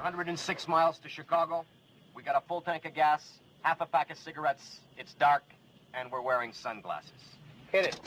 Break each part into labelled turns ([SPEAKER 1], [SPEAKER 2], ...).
[SPEAKER 1] 106 miles to Chicago. We got a full tank of gas, half a pack of cigarettes. It's dark, and we're wearing sunglasses. Hit it.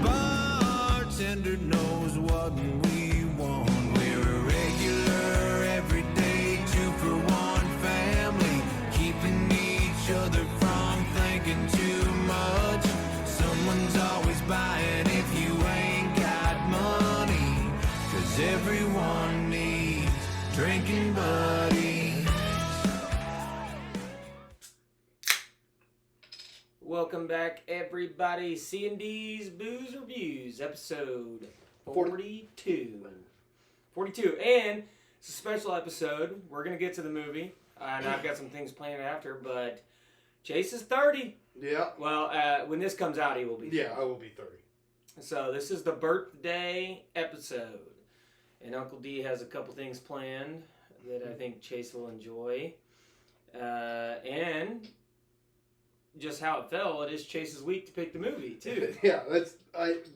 [SPEAKER 2] Bartender knows what we want. We're a regular, everyday, 2-for-1 family, keeping each other from thinking too much. Someone's always buying if you ain't got money, 'cause everyone needs drinking buddies.
[SPEAKER 3] Welcome back, everybody. C&D's Booze Reviews, episode 42. 42, and it's a special episode. We're going to get to the movie, and I've got some things planned after, but Chase is 30.
[SPEAKER 4] Yeah.
[SPEAKER 3] Well, when this comes out, he will be 30.
[SPEAKER 4] Yeah, I will be 30.
[SPEAKER 3] So this is the birthday episode, and Uncle D has a couple things planned that I think Chase will enjoy, and just how it fell, it is Chase's week to pick the movie too.
[SPEAKER 4] Yeah,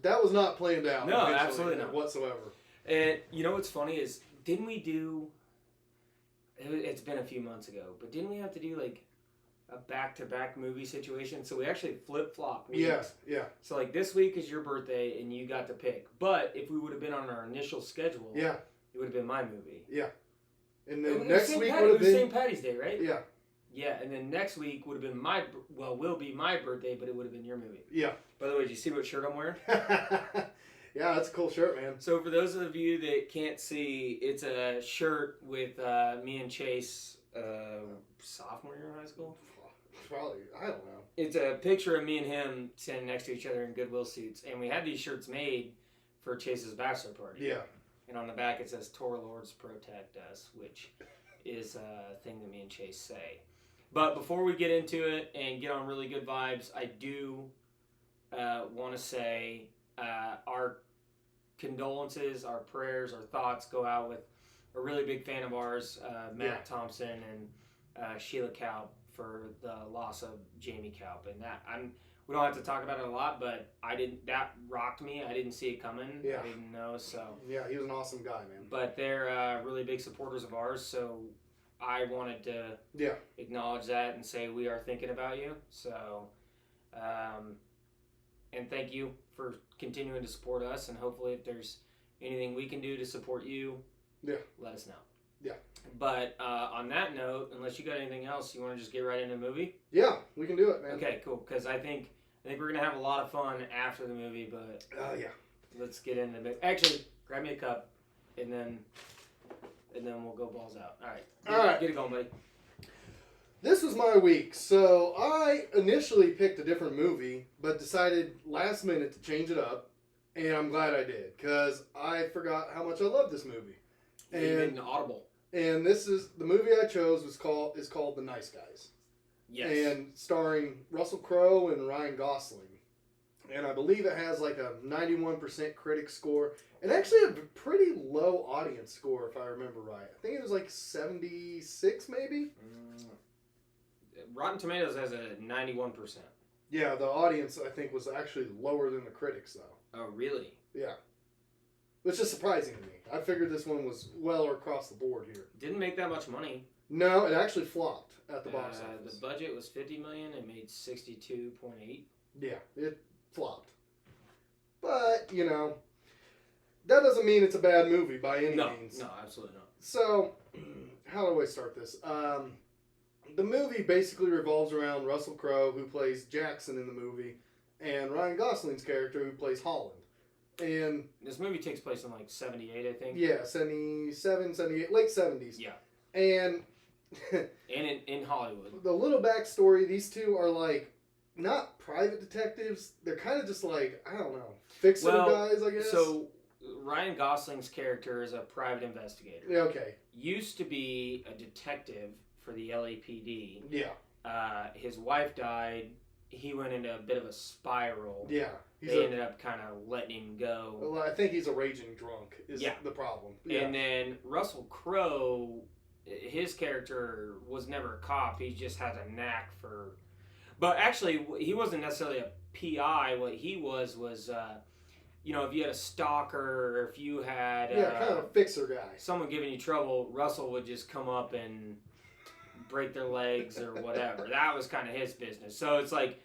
[SPEAKER 4] that was not planned out.
[SPEAKER 3] No,
[SPEAKER 4] actually,
[SPEAKER 3] absolutely not.
[SPEAKER 4] whatsoever.
[SPEAKER 3] And you know what's funny is, didn't we do? It's been a few months ago, but didn't we have to do like a back-to-back movie situation? So we actually flip-flop weeks.
[SPEAKER 4] Yeah.
[SPEAKER 3] So like this week is your birthday, and you got to pick. But if we would have been on our initial schedule,
[SPEAKER 4] Yeah.
[SPEAKER 3] it would have been my movie.
[SPEAKER 4] Yeah. And
[SPEAKER 3] It
[SPEAKER 4] then
[SPEAKER 3] was
[SPEAKER 4] next
[SPEAKER 3] St.
[SPEAKER 4] week
[SPEAKER 3] Patty-
[SPEAKER 4] would
[SPEAKER 3] it
[SPEAKER 4] have
[SPEAKER 3] was
[SPEAKER 4] been
[SPEAKER 3] St. Patty's Day, right?
[SPEAKER 4] Yeah.
[SPEAKER 3] Yeah, and then next week would have been will be my birthday, but it would have been your movie.
[SPEAKER 4] Yeah.
[SPEAKER 3] By the way, did you see what shirt I'm wearing?
[SPEAKER 4] Yeah, that's a cool shirt, man.
[SPEAKER 3] So for those of you that can't see, it's a shirt with me and Chase, sophomore year in high school.
[SPEAKER 4] Probably, I don't know.
[SPEAKER 3] It's a picture of me and him standing next to each other in Goodwill suits, and we had these shirts made for Chase's bachelor party.
[SPEAKER 4] Yeah.
[SPEAKER 3] And on the back it says "Tor Lords protect us," which is a thing that me and Chase say. But before we get into it and get on really good vibes, I do want to say our condolences, our prayers, our thoughts go out with a really big fan of ours, Matt Thompson and Sheila Kaup, for the loss of Jamie Kaup. And that we don't have to talk about it a lot, but that rocked me. I didn't see it coming.
[SPEAKER 4] Yeah.
[SPEAKER 3] I didn't know. So
[SPEAKER 4] Yeah, he was an awesome guy, man.
[SPEAKER 3] but they're really big supporters of ours, so I wanted to acknowledge that and say we are thinking about you. So, and thank you for continuing to support us, and hopefully if there's anything we can do to support you, let us know.
[SPEAKER 4] Yeah.
[SPEAKER 3] But on that note, unless you got anything else, you want to just get right into the movie?
[SPEAKER 4] Yeah, we can do it, man.
[SPEAKER 3] Okay, cool, because I think we're going to have a lot of fun after the movie, but
[SPEAKER 4] Yeah.
[SPEAKER 3] let's get into it. Actually, grab me a cup, and then we'll go balls out. All right. Get it going, buddy.
[SPEAKER 4] This was my week. So I initially picked a different movie, but decided last minute to change it up. And I'm glad I did, because I forgot how much I love this movie.
[SPEAKER 3] You made an audible.
[SPEAKER 4] And this is the movie I chose is called The Nice Guys.
[SPEAKER 3] Yes.
[SPEAKER 4] And starring Russell Crowe and Ryan Gosling. And I believe it has like a 91% critic score. And actually a pretty low audience score, if I remember right. I think it was like 76 maybe?
[SPEAKER 3] Rotten Tomatoes has a 91%.
[SPEAKER 4] Yeah, the audience I think was actually lower than the critics though.
[SPEAKER 3] Oh, really?
[SPEAKER 4] Yeah. Which is surprising to me. I figured this one was well across the board here.
[SPEAKER 3] Didn't make that much money.
[SPEAKER 4] No, it actually flopped at the box office.
[SPEAKER 3] The budget was $50 million and made 62.8.
[SPEAKER 4] Yeah, it flopped. But, that doesn't mean it's a bad movie by any means.
[SPEAKER 3] No, absolutely not.
[SPEAKER 4] So, how do I start this? The movie basically revolves around Russell Crowe, who plays Jackson in the movie, and Ryan Gosling's character, who plays Holland. And
[SPEAKER 3] this movie takes place in like 78, I think.
[SPEAKER 4] yeah, 77, 78, late 70s.
[SPEAKER 3] Yeah.
[SPEAKER 4] And
[SPEAKER 3] And in Hollywood.
[SPEAKER 4] The little backstory, these two are like not private detectives. They're kind of just like, I don't know, fixer guys, I guess.
[SPEAKER 3] So Ryan Gosling's character is a private investigator.
[SPEAKER 4] Yeah, okay.
[SPEAKER 3] Used to be a detective for the LAPD.
[SPEAKER 4] Yeah.
[SPEAKER 3] His wife died. He went into a bit of a spiral.
[SPEAKER 4] Yeah.
[SPEAKER 3] They ended up kind of letting him go.
[SPEAKER 4] Well, I think he's a raging drunk is the problem. Yeah.
[SPEAKER 3] And then Russell Crowe, his character was never a cop. He just had a knack for... But actually, he wasn't necessarily a PI. What he was you know, if you had a stalker or if you had
[SPEAKER 4] kind of a fixer guy.
[SPEAKER 3] someone giving you trouble, Russell would just come up and break their legs or whatever. That was kind of his business. So it's like,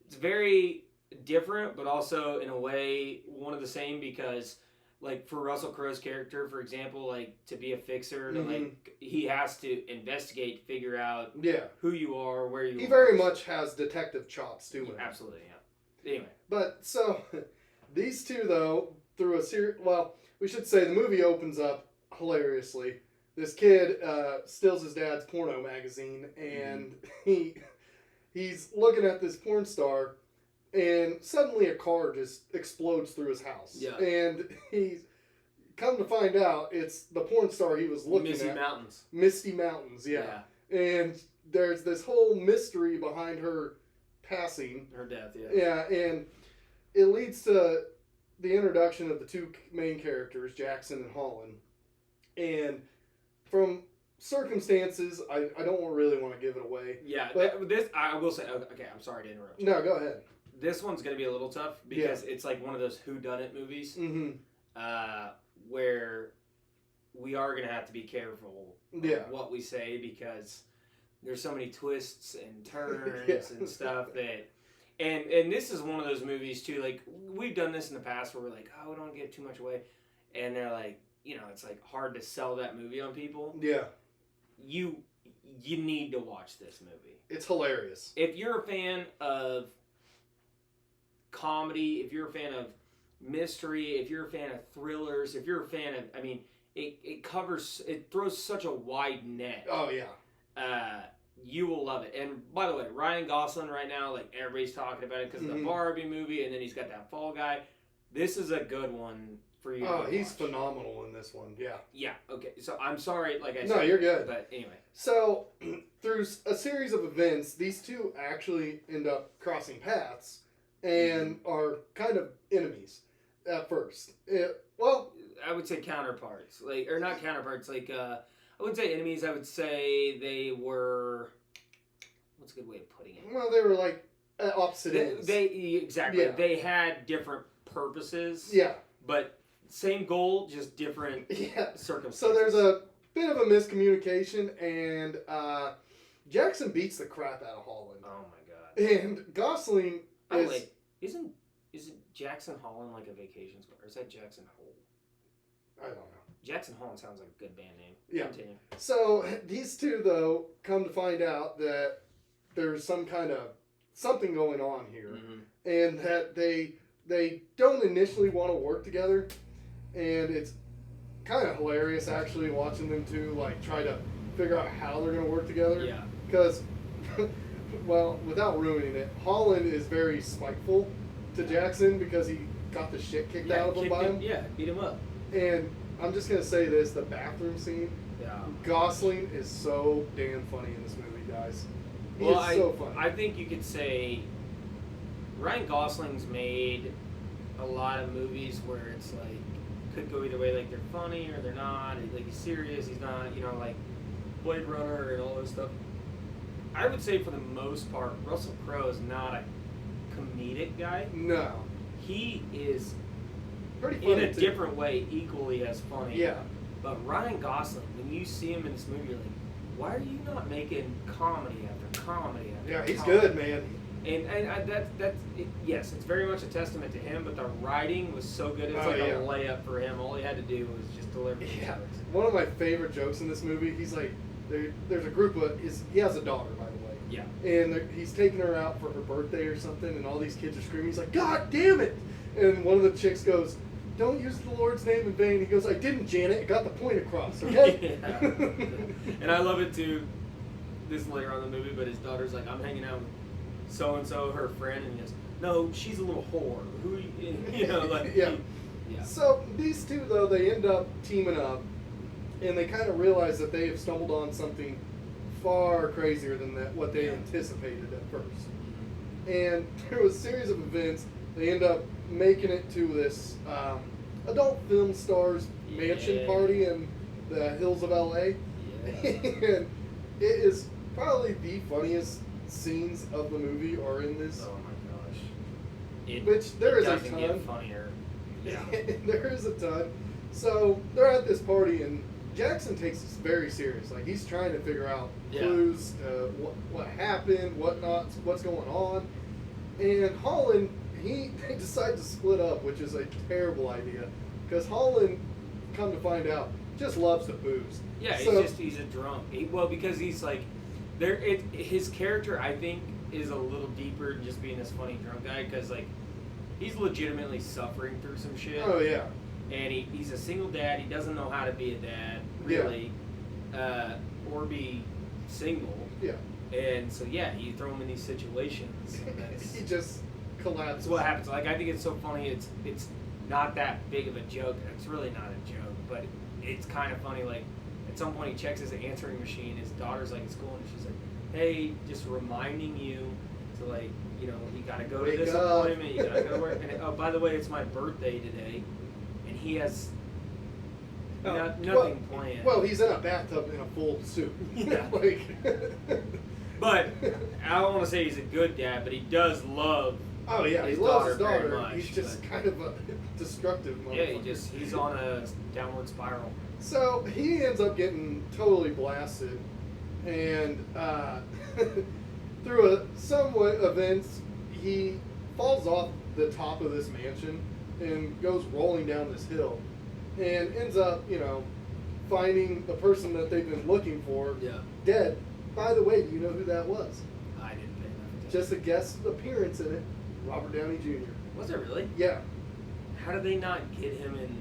[SPEAKER 3] it's very different, but also in a way one of the same, because like for Russell Crowe's character, for example, like to be a fixer, to like he has to investigate, figure out who you are, where you are.
[SPEAKER 4] He very much has detective chops to him.
[SPEAKER 3] Absolutely, yeah. Anyway.
[SPEAKER 4] But so these two though, through a series, well, we should say the movie opens up hilariously. This kid steals his dad's porno magazine, and he's looking at this porn star, and suddenly a car just explodes through his house.
[SPEAKER 3] Yeah.
[SPEAKER 4] And he's come to find out it's the porn star he was looking
[SPEAKER 3] Misty
[SPEAKER 4] at.
[SPEAKER 3] Mountains.
[SPEAKER 4] Misty Mountains, yeah. And there's this whole mystery behind her passing.
[SPEAKER 3] Her death, yeah.
[SPEAKER 4] Yeah, and it leads to the introduction of the two main characters, Jackson and Holland. And from circumstances, I don't really want to give it away.
[SPEAKER 3] Yeah,
[SPEAKER 4] but
[SPEAKER 3] this I will say. Okay, I'm sorry to interrupt you.
[SPEAKER 4] No, go ahead.
[SPEAKER 3] This one's going to be a little tough because it's like one of those whodunit movies where we are going to have to be careful what we say, because there's so many twists and turns and stuff that... And this is one of those movies, too. Like, we've done this in the past where we're like, oh, we don't get too much away. And they're like, you know, it's like hard to sell that movie on people.
[SPEAKER 4] Yeah.
[SPEAKER 3] You need to watch this movie.
[SPEAKER 4] It's hilarious.
[SPEAKER 3] If you're a fan of comedy, if you're a fan of mystery, if you're a fan of thrillers, if you're a fan of, I mean, it throws such a wide net.
[SPEAKER 4] Oh, yeah.
[SPEAKER 3] You will love it. And by the way, Ryan Gosling right now, like everybody's talking about it because of the Barbie movie, and then he's got that Fall Guy. This is a good one for you.
[SPEAKER 4] Oh, he's phenomenal in this one. Yeah.
[SPEAKER 3] Yeah. Okay. So I'm sorry, like I said.
[SPEAKER 4] No, you're good.
[SPEAKER 3] But anyway.
[SPEAKER 4] So through a series of events, these two actually end up crossing paths and are kind of enemies at first. Well,
[SPEAKER 3] I would say counterparts, like, or not counterparts, like I wouldn't say enemies. I would say they were. What's a good way of putting it?
[SPEAKER 4] Well, they were like at opposite ends.
[SPEAKER 3] Exactly.
[SPEAKER 4] Yeah.
[SPEAKER 3] They had different purposes.
[SPEAKER 4] Yeah.
[SPEAKER 3] But same goal, just different circumstances.
[SPEAKER 4] So there's a bit of a miscommunication, and Jackson beats the crap out of Holland.
[SPEAKER 3] Oh my god.
[SPEAKER 4] And Gosling is.
[SPEAKER 3] Wait, isn't Jackson Holland like a vacation spot, or is that Jackson Hole?
[SPEAKER 4] I don't know.
[SPEAKER 3] Jackson Holland sounds like a good band name.
[SPEAKER 4] Yeah.
[SPEAKER 3] Continue.
[SPEAKER 4] So these two, though, come to find out that there's some kind of something going on here, and that they don't initially want to work together, and it's kind of hilarious actually watching them two like try to figure out how they're going to work together.
[SPEAKER 3] Yeah.
[SPEAKER 4] Because, well, without ruining it, Holland is very spiteful to Jackson because he got the shit kicked out of him by him.
[SPEAKER 3] Yeah, beat him up.
[SPEAKER 4] And I'm just going to say this, the bathroom scene, Gosling is so damn funny in this movie, guys. He is so funny.
[SPEAKER 3] I think you could say Ryan Gosling's made a lot of movies where it's like, could go either way, like they're funny or they're not, like he's serious, he's not, you know, like Blade Runner and all this stuff. I would say for the most part, Russell Crowe is not a comedic guy.
[SPEAKER 4] No.
[SPEAKER 3] He is
[SPEAKER 4] pretty funny
[SPEAKER 3] in a different way equally as funny.
[SPEAKER 4] Yeah.
[SPEAKER 3] But Ryan Gosling, when you see him in this movie, you're like, why are you not making comedy after comedy after
[SPEAKER 4] Yeah, he's
[SPEAKER 3] comedy?
[SPEAKER 4] good, man.
[SPEAKER 3] Yes, it's very much a testament to him, but the writing was so good. It's a layup for him. All he had to do was just deliver.
[SPEAKER 4] Yeah. One of my favorite jokes in this movie, he's like, there's a group of, he has a daughter, by the way.
[SPEAKER 3] Yeah.
[SPEAKER 4] And he's taking her out for her birthday or something, and all these kids are screaming. He's like, God damn it! And one of the chicks goes, don't use the Lord's name in vain. He goes, I didn't, Janet. I got the point across, okay?
[SPEAKER 3] And I love it too. This is later on in the movie, but his daughter's like, I'm hanging out with so-and-so, her friend, and he goes, no, she's a little whore. Who, you know, like...
[SPEAKER 4] Yeah. So these two, though, they end up teaming up, and they kind of realize that they have stumbled on something far crazier than what they anticipated at first. And through a series of events, they end up making it to this adult film stars mansion party in the hills of LA. And it is probably the funniest scenes of the movie are in this.
[SPEAKER 3] Oh my gosh.
[SPEAKER 4] Which there is a
[SPEAKER 3] doesn't
[SPEAKER 4] ton.
[SPEAKER 3] get funnier Yeah.
[SPEAKER 4] There is a ton. So they're at this party, and Jackson takes this very serious. Like, he's trying to figure out
[SPEAKER 3] Yeah.
[SPEAKER 4] clues, what happened, what's going on. And Holland, they decide to split up, which is a terrible idea, because Holland, come to find out, just loves to booze.
[SPEAKER 3] Yeah,
[SPEAKER 4] So-
[SPEAKER 3] he's a drunk. Because he's like, his character, I think, is a little deeper than just being this funny drunk guy, because like, he's legitimately suffering through some shit.
[SPEAKER 4] Oh yeah.
[SPEAKER 3] And he's a single dad. He doesn't know how to be a dad, really, or be single.
[SPEAKER 4] Yeah.
[SPEAKER 3] And so, yeah, you throw him in these situations. And
[SPEAKER 4] He just collapses.
[SPEAKER 3] that's what happens. Like, I think it's so funny. It's not that big of a joke. It's really not a joke, but it's kind of funny. Like, at some point, he checks his answering machine. His daughter's like at school, and she's like, "Hey, just reminding you to, like, you know, you gotta go to
[SPEAKER 4] Wake
[SPEAKER 3] this
[SPEAKER 4] up."
[SPEAKER 3] appointment. You gotta go to work. And oh, by the way, it's my birthday today." And he has nothing planned.
[SPEAKER 4] Well, he's in a bathtub in a full suit.
[SPEAKER 3] Yeah.
[SPEAKER 4] Like,
[SPEAKER 3] But I don't want to say he's a good dad, but he does love.
[SPEAKER 4] oh yeah, he
[SPEAKER 3] his
[SPEAKER 4] loves his
[SPEAKER 3] daughter very
[SPEAKER 4] daughter.
[SPEAKER 3] much,
[SPEAKER 4] He's just
[SPEAKER 3] but-
[SPEAKER 4] kind of a destructive motherfucker.
[SPEAKER 3] Yeah, he's on a downward spiral.
[SPEAKER 4] So he ends up getting totally blasted, and through somewhat events, he falls off the top of this mansion and goes rolling down this hill, and ends up, finding the person that they've been looking for
[SPEAKER 3] Yeah.
[SPEAKER 4] dead. By the way, do you know who that was?
[SPEAKER 3] I didn't pay enough attention.
[SPEAKER 4] Just a guest appearance in it, Robert Downey Jr.
[SPEAKER 3] Was it really?
[SPEAKER 4] Yeah,
[SPEAKER 3] How did they not get him in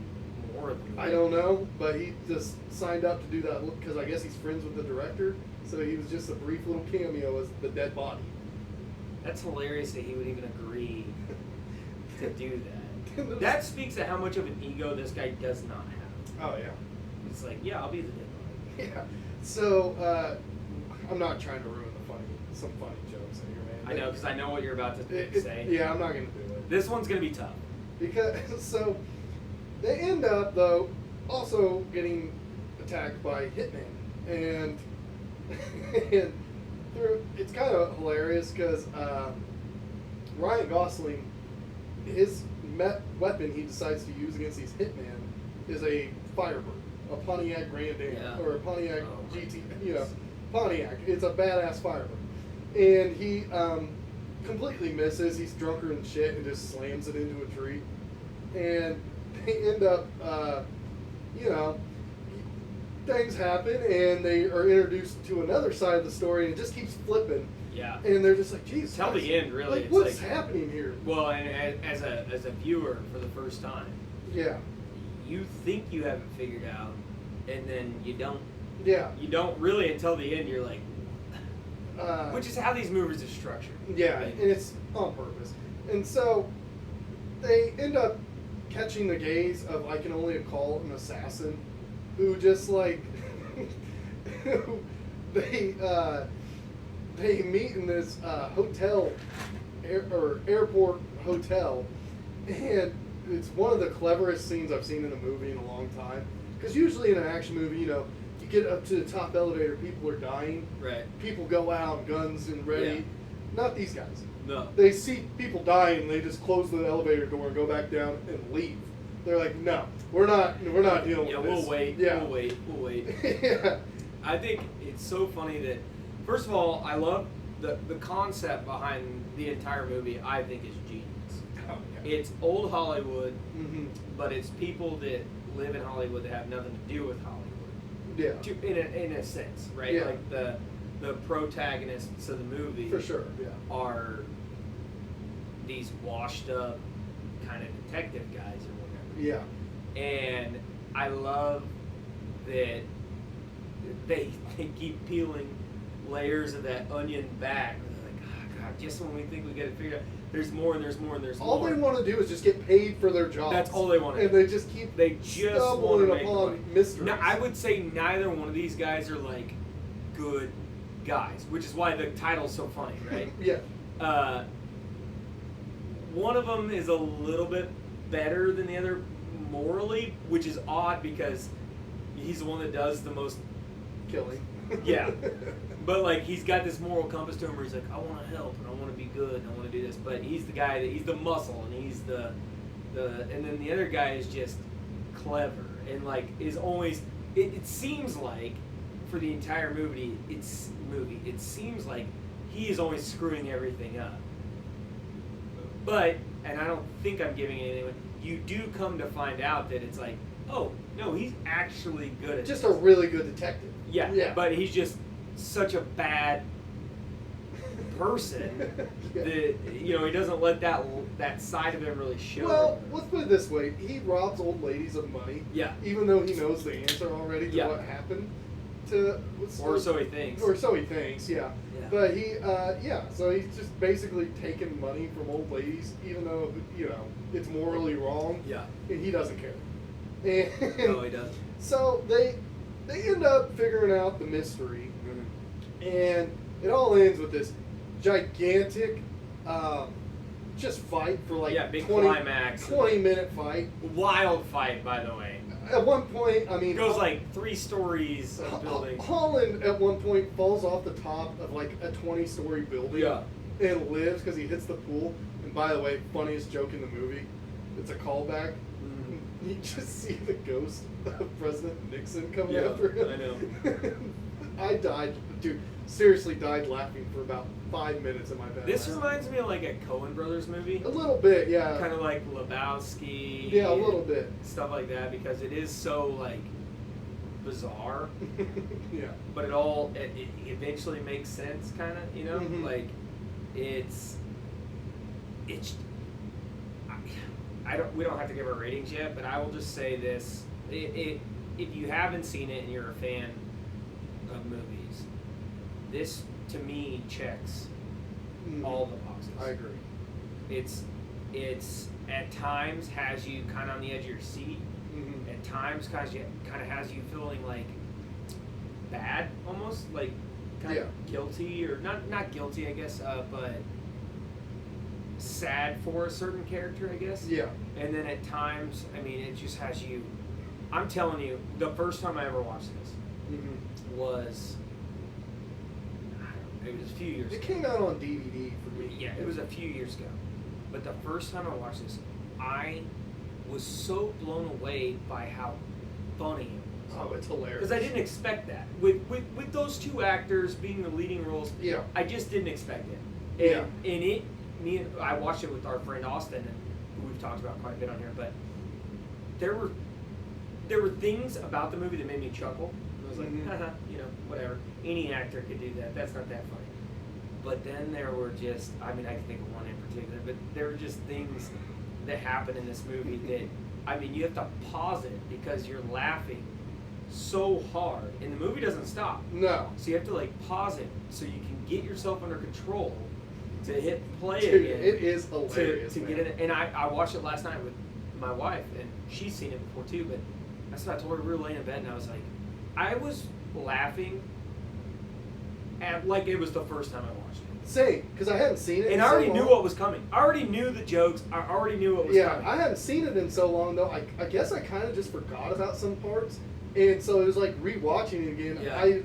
[SPEAKER 3] more of them?
[SPEAKER 4] I don't know, but he just signed up to do that because I guess he's friends with the director. So he was just a brief little cameo as the dead body.
[SPEAKER 3] That's hilarious that he would even agree to do that. That speaks to how much of an ego this guy does not have.
[SPEAKER 4] Oh yeah.
[SPEAKER 3] It's like, yeah, I'll be the dead body.
[SPEAKER 4] Yeah. So I'm not trying to ruin some funny jokes in here,
[SPEAKER 3] I
[SPEAKER 4] man.
[SPEAKER 3] know, because I know what you're about to say.
[SPEAKER 4] Yeah, I'm not gonna do it.
[SPEAKER 3] This one's gonna be tough.
[SPEAKER 4] Because so they end up though also getting attacked by hitmen, and it's kind of hilarious because Ryan Gosling, his weapon he decides to use against these hitmen is a Firebird, a Pontiac Grand Am,
[SPEAKER 3] Yeah.
[SPEAKER 4] or a Pontiac
[SPEAKER 3] Oh, my
[SPEAKER 4] GT,
[SPEAKER 3] goodness.
[SPEAKER 4] Pontiac. It's a badass Firebird, and he completely misses. He's drunker than shit and just slams it into a tree, and they end up, things happen, and they are introduced to another side of the story, and it just keeps flipping,
[SPEAKER 3] Yeah.
[SPEAKER 4] and they're just like, "Geez,
[SPEAKER 3] Till the end, really.
[SPEAKER 4] like,
[SPEAKER 3] It's
[SPEAKER 4] what's
[SPEAKER 3] like-
[SPEAKER 4] happening here?"
[SPEAKER 3] Well, and as a viewer for the first time,
[SPEAKER 4] Yeah,
[SPEAKER 3] you think you have it figured out, and then you don't.
[SPEAKER 4] yeah,
[SPEAKER 3] You don't really until the end. You're like,
[SPEAKER 4] uh,
[SPEAKER 3] which is how these movies are structured.
[SPEAKER 4] yeah,
[SPEAKER 3] Like,
[SPEAKER 4] and it's on purpose, and so they end up catching the gaze of I can only call an assassin, who just like who they meet in this hotel airport hotel, and it's one of the cleverest scenes I've seen in a movie in a long time. Because usually in an action movie, you get up to the top elevator, people are dying,
[SPEAKER 3] right.
[SPEAKER 4] people go out, guns and ready.
[SPEAKER 3] Yeah.
[SPEAKER 4] Not these guys.
[SPEAKER 3] No.
[SPEAKER 4] They see people dying, and they just close the elevator door and go back down and leave. They're like, no, we're not dealing
[SPEAKER 3] Yeah,
[SPEAKER 4] with this.
[SPEAKER 3] we'll wait.
[SPEAKER 4] Yeah.
[SPEAKER 3] We'll wait.
[SPEAKER 4] Yeah.
[SPEAKER 3] I think it's so funny that, first of all, I love the concept behind the entire movie. I think is genius.
[SPEAKER 4] Oh, yeah.
[SPEAKER 3] It's old Hollywood,
[SPEAKER 4] Mm-hmm.
[SPEAKER 3] but it's people that live in Hollywood that have nothing to do with Hollywood.
[SPEAKER 4] Yeah.
[SPEAKER 3] In a sense, right?
[SPEAKER 4] Yeah.
[SPEAKER 3] Like the protagonists of the movie
[SPEAKER 4] For sure. Yeah.
[SPEAKER 3] are these washed up kind of detective guys or whatever.
[SPEAKER 4] Yeah.
[SPEAKER 3] And I love that they keep peeling layers of that onion back. They're like, oh God, just when we think we get it figured out, there's more and there's more and there's
[SPEAKER 4] All
[SPEAKER 3] more.
[SPEAKER 4] they want to do is just get paid for their jobs.
[SPEAKER 3] That's all they want to
[SPEAKER 4] And
[SPEAKER 3] do.
[SPEAKER 4] they just keep
[SPEAKER 3] They just want
[SPEAKER 4] stumbling
[SPEAKER 3] to make
[SPEAKER 4] upon
[SPEAKER 3] money.
[SPEAKER 4] mysteries.
[SPEAKER 3] No, I would say neither one of these guys are like good guys, which is why the title's so funny, right?
[SPEAKER 4] Yeah.
[SPEAKER 3] One of them is a little bit better than the other morally, which is odd because he's the one that does the most.
[SPEAKER 4] Killing.
[SPEAKER 3] Yeah. But like he's got this moral compass to him where he's like, I want to help and I want to be good and I want to do this. But he's the guy that he's the muscle and he's the And then the other guy is just clever and like is always. It seems like for the entire movie, it seems like he is always screwing everything up. But, and I don't think I'm giving anything away, you do come to find out that it's like, oh no, he's actually good at
[SPEAKER 4] Just
[SPEAKER 3] this.
[SPEAKER 4] a really good detective.
[SPEAKER 3] Yeah,
[SPEAKER 4] Yeah.
[SPEAKER 3] but he's just such a bad person
[SPEAKER 4] Yeah.
[SPEAKER 3] that he doesn't let that side of him really show.
[SPEAKER 4] Well, let's put it this way: he robs old ladies of money,
[SPEAKER 3] Yeah,
[SPEAKER 4] even though he knows the answer already to
[SPEAKER 3] Yeah.
[SPEAKER 4] what happened. To
[SPEAKER 3] or so he thinks.
[SPEAKER 4] Or so he thinks, yeah.
[SPEAKER 3] Yeah.
[SPEAKER 4] But he, so he's just basically taking money from old ladies, even though it's morally wrong,
[SPEAKER 3] Yeah.
[SPEAKER 4] and he doesn't care. And
[SPEAKER 3] No, he doesn't.
[SPEAKER 4] so they end up figuring out the mystery,
[SPEAKER 3] Mm-hmm.
[SPEAKER 4] and it all ends with this gigantic, just fight for like
[SPEAKER 3] Yeah, big
[SPEAKER 4] 20
[SPEAKER 3] climax.
[SPEAKER 4] 20-minute fight.
[SPEAKER 3] Wild fight, by the way.
[SPEAKER 4] At one point, I mean,
[SPEAKER 3] It goes like 3 stories of building.
[SPEAKER 4] Holland at one point falls off the top of like a 20-story building.
[SPEAKER 3] Yeah.
[SPEAKER 4] And lives because he hits the pool. And by the way, funniest joke in the movie, it's a callback.
[SPEAKER 3] Mhm.
[SPEAKER 4] You just see the ghost of President Nixon coming
[SPEAKER 3] Yeah,
[SPEAKER 4] after him.
[SPEAKER 3] I know.
[SPEAKER 4] I died, dude. Seriously, died laughing for about 5 minutes in my bed.
[SPEAKER 3] This
[SPEAKER 4] last
[SPEAKER 3] reminds me of like a Coen Brothers movie.
[SPEAKER 4] night. A little bit, yeah.
[SPEAKER 3] Kind of like Lebowski.
[SPEAKER 4] Yeah, a little bit.
[SPEAKER 3] Stuff like that because it is so like bizarre,
[SPEAKER 4] Yeah.
[SPEAKER 3] but it eventually makes sense, kind of.
[SPEAKER 4] Mhm.
[SPEAKER 3] Like it's. We don't have to give our ratings yet, but I will just say this: if you haven't seen it and you're a fan of movies, this to me checks
[SPEAKER 4] Mhm.
[SPEAKER 3] all the boxes.
[SPEAKER 4] I agree.
[SPEAKER 3] It's at times has you kind of on the edge of your seat.
[SPEAKER 4] Mhm.
[SPEAKER 3] At times, kind of has you feeling like bad, almost like kind of guilty, or not guilty, I guess, but sad for a certain character, I guess.
[SPEAKER 4] Yeah.
[SPEAKER 3] And then at times, I mean, it just has you. I'm telling you, the first time I ever watched this
[SPEAKER 4] Mhm.
[SPEAKER 3] was. It was a few years
[SPEAKER 4] It
[SPEAKER 3] ago.
[SPEAKER 4] came out on DVD for me.
[SPEAKER 3] Yeah, it was a few years ago. But the first time I watched this, I was so blown away by how funny it was.
[SPEAKER 4] Oh, it's hilarious.
[SPEAKER 3] Because I didn't expect that. With those two actors being the leading roles,
[SPEAKER 4] Yeah.
[SPEAKER 3] I just didn't expect it.
[SPEAKER 4] Yeah.
[SPEAKER 3] And I watched it with our friend Austin, and who we've talked about quite a bit on here, but there were things about the movie that made me chuckle. I was like,
[SPEAKER 4] Mhm.
[SPEAKER 3] haha, whatever. Any actor could do that. That's not that funny. But then there were just, I mean, I can think of one in particular, but there were just things that happened in this movie that, I mean, you have to pause it because you're laughing so hard, and the movie doesn't stop.
[SPEAKER 4] No.
[SPEAKER 3] So you have to like pause it so you can get yourself under control to hit play
[SPEAKER 4] Dude,
[SPEAKER 3] again.
[SPEAKER 4] it is hilarious.
[SPEAKER 3] To get
[SPEAKER 4] man.
[SPEAKER 3] in. And I watched it last night with my wife, and she's seen it before too. But that's what I told her. We were laying in bed, and I was like, I was laughing at like it was the first time I watched it.
[SPEAKER 4] Same, because I hadn't seen it.
[SPEAKER 3] And
[SPEAKER 4] in
[SPEAKER 3] I already
[SPEAKER 4] so
[SPEAKER 3] knew
[SPEAKER 4] long.
[SPEAKER 3] what was coming. I already knew the jokes. I already knew what was
[SPEAKER 4] Yeah,
[SPEAKER 3] coming.
[SPEAKER 4] I hadn't seen it in so long though. I guess I kind of just forgot about some parts, and so it was like rewatching it again.
[SPEAKER 3] Yeah.
[SPEAKER 4] I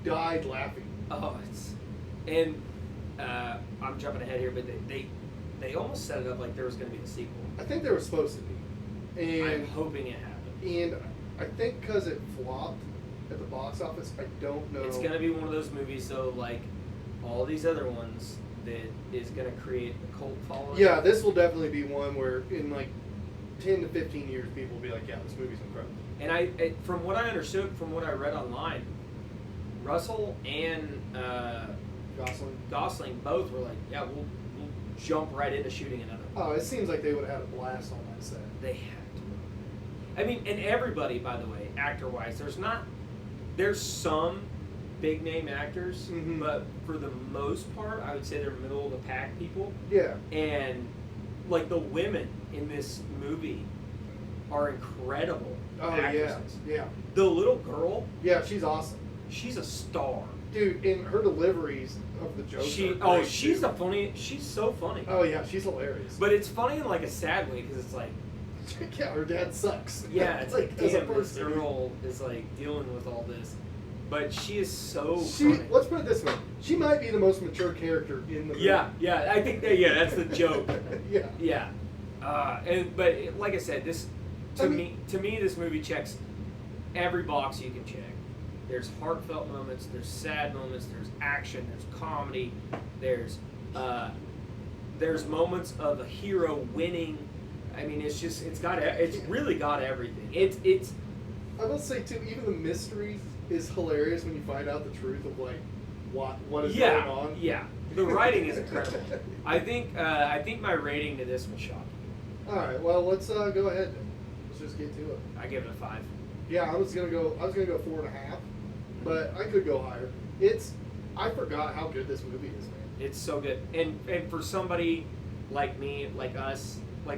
[SPEAKER 4] died laughing.
[SPEAKER 3] Oh, and I'm jumping ahead here, but they almost set it up like there was going to be a sequel.
[SPEAKER 4] I think they were supposed to be,
[SPEAKER 3] I'm
[SPEAKER 4] and
[SPEAKER 3] hoping it happens.
[SPEAKER 4] and I think because it flopped at the box office, I don't know.
[SPEAKER 3] It's gonna be one of those movies, though, like all these other ones, that is gonna create a cult following.
[SPEAKER 4] Yeah, this will definitely be one where in like 10 to 15 years, people will be like, "Yeah, this movie's incredible."
[SPEAKER 3] And from what I understood, from what I read online, Russell and
[SPEAKER 4] Gosling.
[SPEAKER 3] both were like, "Yeah, we'll jump right into shooting another one."
[SPEAKER 4] Oh, it seems like they would have had a blast on that set.
[SPEAKER 3] They had to. I mean, and everybody, by the way, actor-wise, there's some big name actors,
[SPEAKER 4] Mhm.
[SPEAKER 3] but for the most part, I would say they're middle of the pack people.
[SPEAKER 4] Yeah.
[SPEAKER 3] And like the women in this movie are incredible
[SPEAKER 4] Oh
[SPEAKER 3] actresses.
[SPEAKER 4] yeah. Yeah.
[SPEAKER 3] The little girl,
[SPEAKER 4] Yeah, she's awesome.
[SPEAKER 3] she's a star.
[SPEAKER 4] Dude, in her deliveries of the jokes. are great,
[SPEAKER 3] She's
[SPEAKER 4] too.
[SPEAKER 3] she's so funny.
[SPEAKER 4] Oh yeah, she's hilarious.
[SPEAKER 3] But it's funny in like a sad way because it's like,
[SPEAKER 4] yeah, her dad sucks.
[SPEAKER 3] yeah, it's like,
[SPEAKER 4] as a
[SPEAKER 3] damn, this
[SPEAKER 4] person.
[SPEAKER 3] girl is like dealing with all this. But she is so
[SPEAKER 4] She,
[SPEAKER 3] funny.
[SPEAKER 4] let's put it this way: she might be the most mature character in the movie.
[SPEAKER 3] Yeah, I think that's the joke.
[SPEAKER 4] yeah.
[SPEAKER 3] Yeah. But like I said, to
[SPEAKER 4] I mean-
[SPEAKER 3] me, this movie checks every box you can check. There's heartfelt moments, there's sad moments, there's action, there's comedy, there's moments of a hero winning. I mean, it's really got everything. It's
[SPEAKER 4] I will say too, even the mystery is hilarious when you find out the truth of like what is going on.
[SPEAKER 3] Yeah. The writing is incredible. I think my rating to this will shock you.
[SPEAKER 4] All right, well let's go ahead then. Let's just get to it.
[SPEAKER 3] I give it a 5.
[SPEAKER 4] Yeah, I was gonna go 4.5, but I could go higher. I forgot how good this movie is, man.
[SPEAKER 3] It's so good, and for somebody like me, like us, I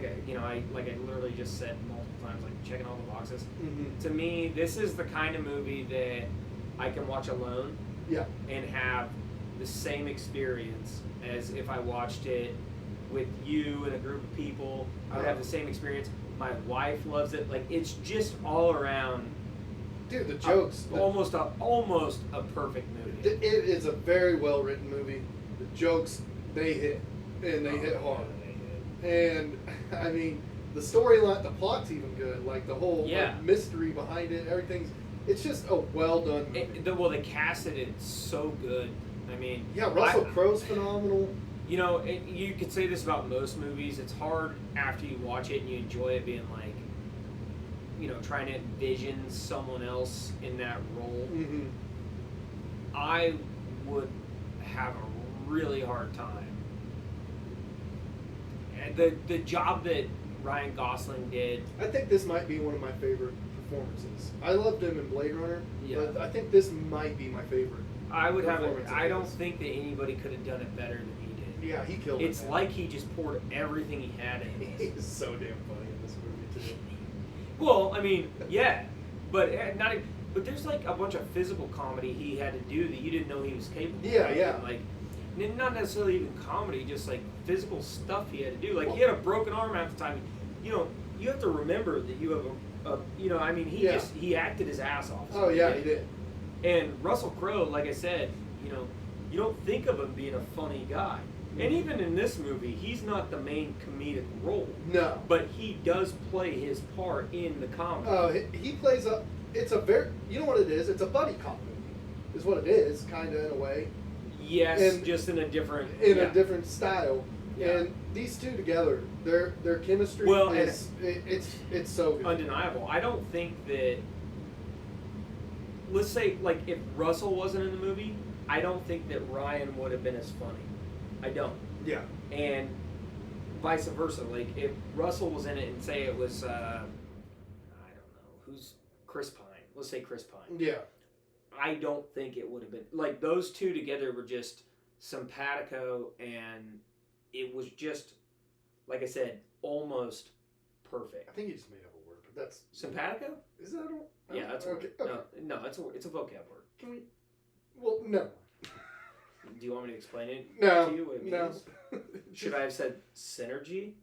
[SPEAKER 3] literally just said multiple times, like checking all the boxes.
[SPEAKER 4] Mm-hmm.
[SPEAKER 3] To me, this is the kind of movie that I can watch alone
[SPEAKER 4] Yeah.
[SPEAKER 3] and have the same experience as if I watched it with you and a group of people. I would have the same experience. My wife loves it. Like, it's just all around.
[SPEAKER 4] Dude, the jokes.
[SPEAKER 3] Almost a perfect movie.
[SPEAKER 4] It is a very well written movie. The jokes, they hit, and they hit hard. And I mean, the storyline, the plot's even good. Like the whole like, mystery behind it, everything's. It's just a well done movie.
[SPEAKER 3] They casted it so good. I mean,
[SPEAKER 4] yeah, Russell Crowe's phenomenal.
[SPEAKER 3] You know, you could say this about most movies. It's hard after you watch it and you enjoy it being like, you know, trying to envision someone else in that role.
[SPEAKER 4] Mm-hmm.
[SPEAKER 3] I would have a really hard time. And the job that Ryan Gosling did.
[SPEAKER 4] I think this might be one of my favorite performances. I loved him in Blade Runner,
[SPEAKER 3] Yeah.
[SPEAKER 4] but I think this might be my favorite.
[SPEAKER 3] I would have
[SPEAKER 4] performance
[SPEAKER 3] it.
[SPEAKER 4] of
[SPEAKER 3] I don't
[SPEAKER 4] his.
[SPEAKER 3] think that anybody could have done it better than he did.
[SPEAKER 4] Yeah, he killed it.
[SPEAKER 3] It's
[SPEAKER 4] man.
[SPEAKER 3] like he just poured everything he had in it.
[SPEAKER 4] He's so damn funny in this movie too.
[SPEAKER 3] Well, I mean, yeah, but but there's like a bunch of physical comedy he had to do that you didn't know he was capable
[SPEAKER 4] Yeah,
[SPEAKER 3] of.
[SPEAKER 4] yeah.
[SPEAKER 3] And, like, not necessarily even comedy, just like physical stuff he had to do. Like, he had a broken arm half the time. You know, you have to remember that you have you know, I mean, he acted his ass off.
[SPEAKER 4] Oh yeah, he did.
[SPEAKER 3] And Russell Crowe, like I said, you know, you don't think of him being a funny guy. And even in this movie, he's not the main comedic role.
[SPEAKER 4] No.
[SPEAKER 3] But he does play his part in the comedy.
[SPEAKER 4] Oh, he plays a. It's a very. You know what it is? It's a buddy cop movie. Is what it is, kind of in a way.
[SPEAKER 3] Yes,
[SPEAKER 4] And-
[SPEAKER 3] just in a different
[SPEAKER 4] A different style.
[SPEAKER 3] Yeah.
[SPEAKER 4] And these two together, their chemistry
[SPEAKER 3] Well, and-
[SPEAKER 4] is it's so good.
[SPEAKER 3] undeniable. I don't think that. Let's say, like, if Russell wasn't in the movie, I don't think that Ryan would have been as funny. I don't.
[SPEAKER 4] Yeah.
[SPEAKER 3] And vice versa. Like, if Russell was in it and say it was, I don't know, who's Chris Pine? Let's say Chris Pine.
[SPEAKER 4] Yeah.
[SPEAKER 3] I don't think it would have been. Like, those two together were just simpatico, and it was just, like I said, almost perfect.
[SPEAKER 4] I think you just made up a word, but that's
[SPEAKER 3] Simpatico?
[SPEAKER 4] is that a
[SPEAKER 3] Yeah, that's a
[SPEAKER 4] okay.
[SPEAKER 3] word.
[SPEAKER 4] Okay.
[SPEAKER 3] No, it's a vocab word.
[SPEAKER 4] Can we? Well, no.
[SPEAKER 3] Do you want me to explain it
[SPEAKER 4] No.
[SPEAKER 3] to you? What it
[SPEAKER 4] No.
[SPEAKER 3] means? Should I have said synergy?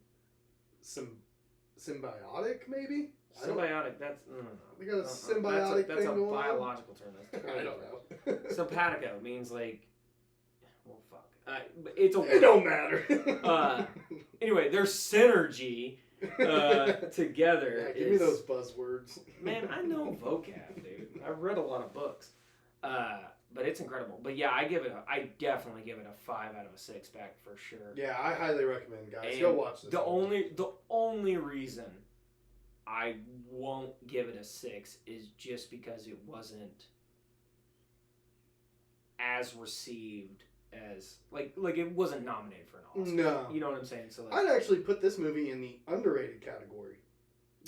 [SPEAKER 4] Symbiotic, maybe? I don't-
[SPEAKER 3] Symbiotic. That's no.
[SPEAKER 4] We got a
[SPEAKER 3] That's
[SPEAKER 4] symbiotic
[SPEAKER 3] that's
[SPEAKER 4] thing
[SPEAKER 3] a
[SPEAKER 4] going on?
[SPEAKER 3] biological term. That's
[SPEAKER 4] I
[SPEAKER 3] totally
[SPEAKER 4] don't know.
[SPEAKER 3] Simpatico means like, well, fuck. But it's a
[SPEAKER 4] It don't matter.
[SPEAKER 3] Anyway, their synergy together.
[SPEAKER 4] Yeah, give me
[SPEAKER 3] is-
[SPEAKER 4] those buzzwords.
[SPEAKER 3] Man, I know vocab, dude. I've read a lot of books, but it's incredible. But yeah, I definitely give it a 5 out of a 6 back for sure.
[SPEAKER 4] Yeah, I highly recommend, guys.
[SPEAKER 3] And
[SPEAKER 4] Go watch this.
[SPEAKER 3] The
[SPEAKER 4] movie.
[SPEAKER 3] only reason I won't give it a 6 is just because it wasn't as received as like it wasn't nominated for an Oscar.
[SPEAKER 4] No.
[SPEAKER 3] You know what I'm saying? So like,
[SPEAKER 4] I'd actually put this movie in the underrated category.